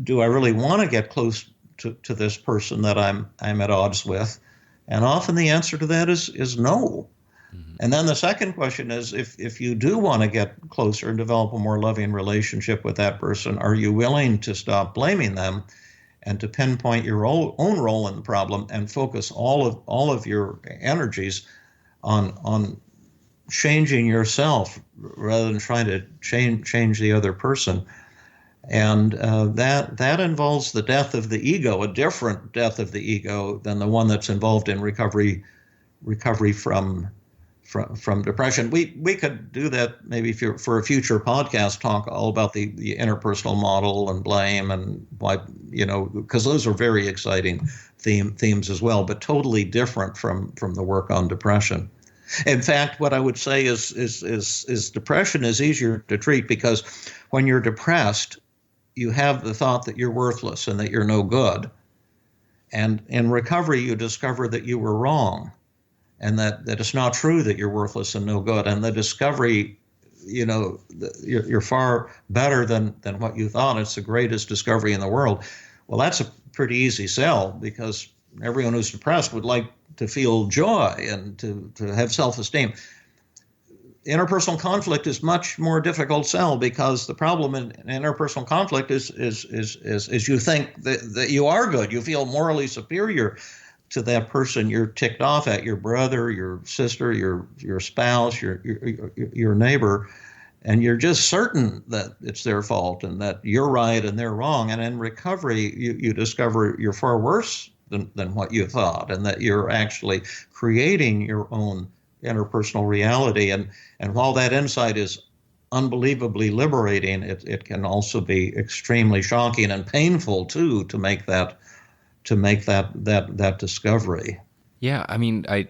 Speaker 4: do I really want to get close to this person that I'm at odds with? And often the answer to that is no. Mm-hmm. And then the second question is, if you do want to get closer and develop a more loving relationship with that person, are you willing to stop blaming them and to pinpoint your own role in the problem and focus all of your energies on changing yourself rather than trying to change the other person? And that involves the death of the ego, a different death of the ego than the one that's involved in recovery from depression. We could do that maybe for a future podcast, talk all about the interpersonal model and blame and why, because those are very exciting themes as well, but totally different from the work on depression. In fact, what I would say is depression is easier to treat because when you're depressed, you have the thought that you're worthless and that you're no good. And in recovery, you discover that you were wrong and that it's not true that you're worthless and no good. And the discovery, you're far better than what you thought. It's the greatest discovery in the world. Well, that's a pretty easy sell because everyone who's depressed would like to feel joy and to have self-esteem. Interpersonal conflict is much more difficult sell because the problem in interpersonal conflict is you think that you are good. You feel morally superior to that person you're ticked off at, your brother, your sister, your spouse, your neighbor, and you're just certain that it's their fault and that you're right and they're wrong. And in recovery, you discover you're far worse than what you thought, and that you're actually creating your own interpersonal reality. And while that insight is unbelievably liberating, it can also be extremely shocking and painful too to make that discovery.
Speaker 3: Yeah, I mean, I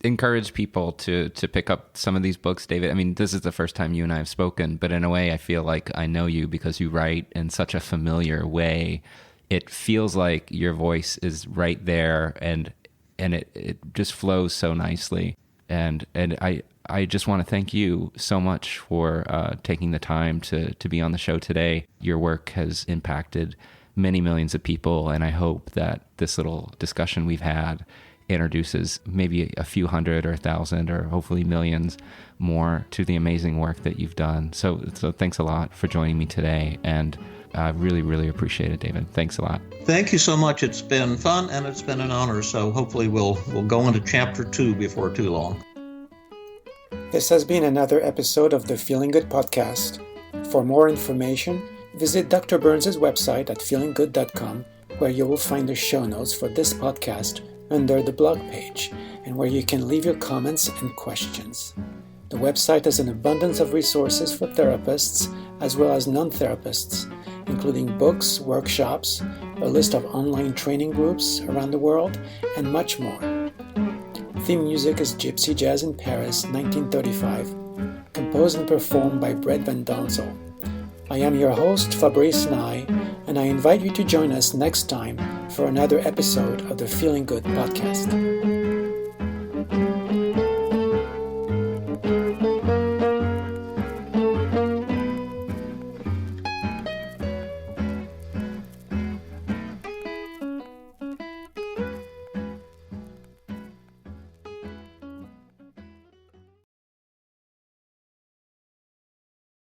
Speaker 3: encourage people to pick up some of these books, David. I mean, this is the first time you and I have spoken, but in a way I feel like I know you because you write in such a familiar way. It feels like your voice is right there and it just flows so nicely. And I just want to thank you so much for taking the time to be on the show today. Your work has impacted many millions of people, and I hope that this little discussion we've had introduces maybe a few hundred or 1,000 or hopefully millions more to the amazing work that you've done. So thanks a lot for joining me today, and I really, really appreciate it, David. Thanks a lot.
Speaker 4: Thank you so much. It's been fun and it's been an honor. So hopefully we'll go into chapter 2 before too long.
Speaker 1: This has been another episode of the Feeling Good podcast. For more information, visit Dr. Byrne's website at feelinggood.com, where you will find the show notes for this podcast under the blog page, and where you can leave your comments and questions. The website has an abundance of resources for therapists as well as non-therapists, including books, workshops, a list of online training groups around the world, and much more. Theme music is Gypsy Jazz in Paris, 1935, composed and performed by Brett Van Donsel. I am your host, Fabrice and I invite you to join us next time for another episode of the Feeling Good podcast.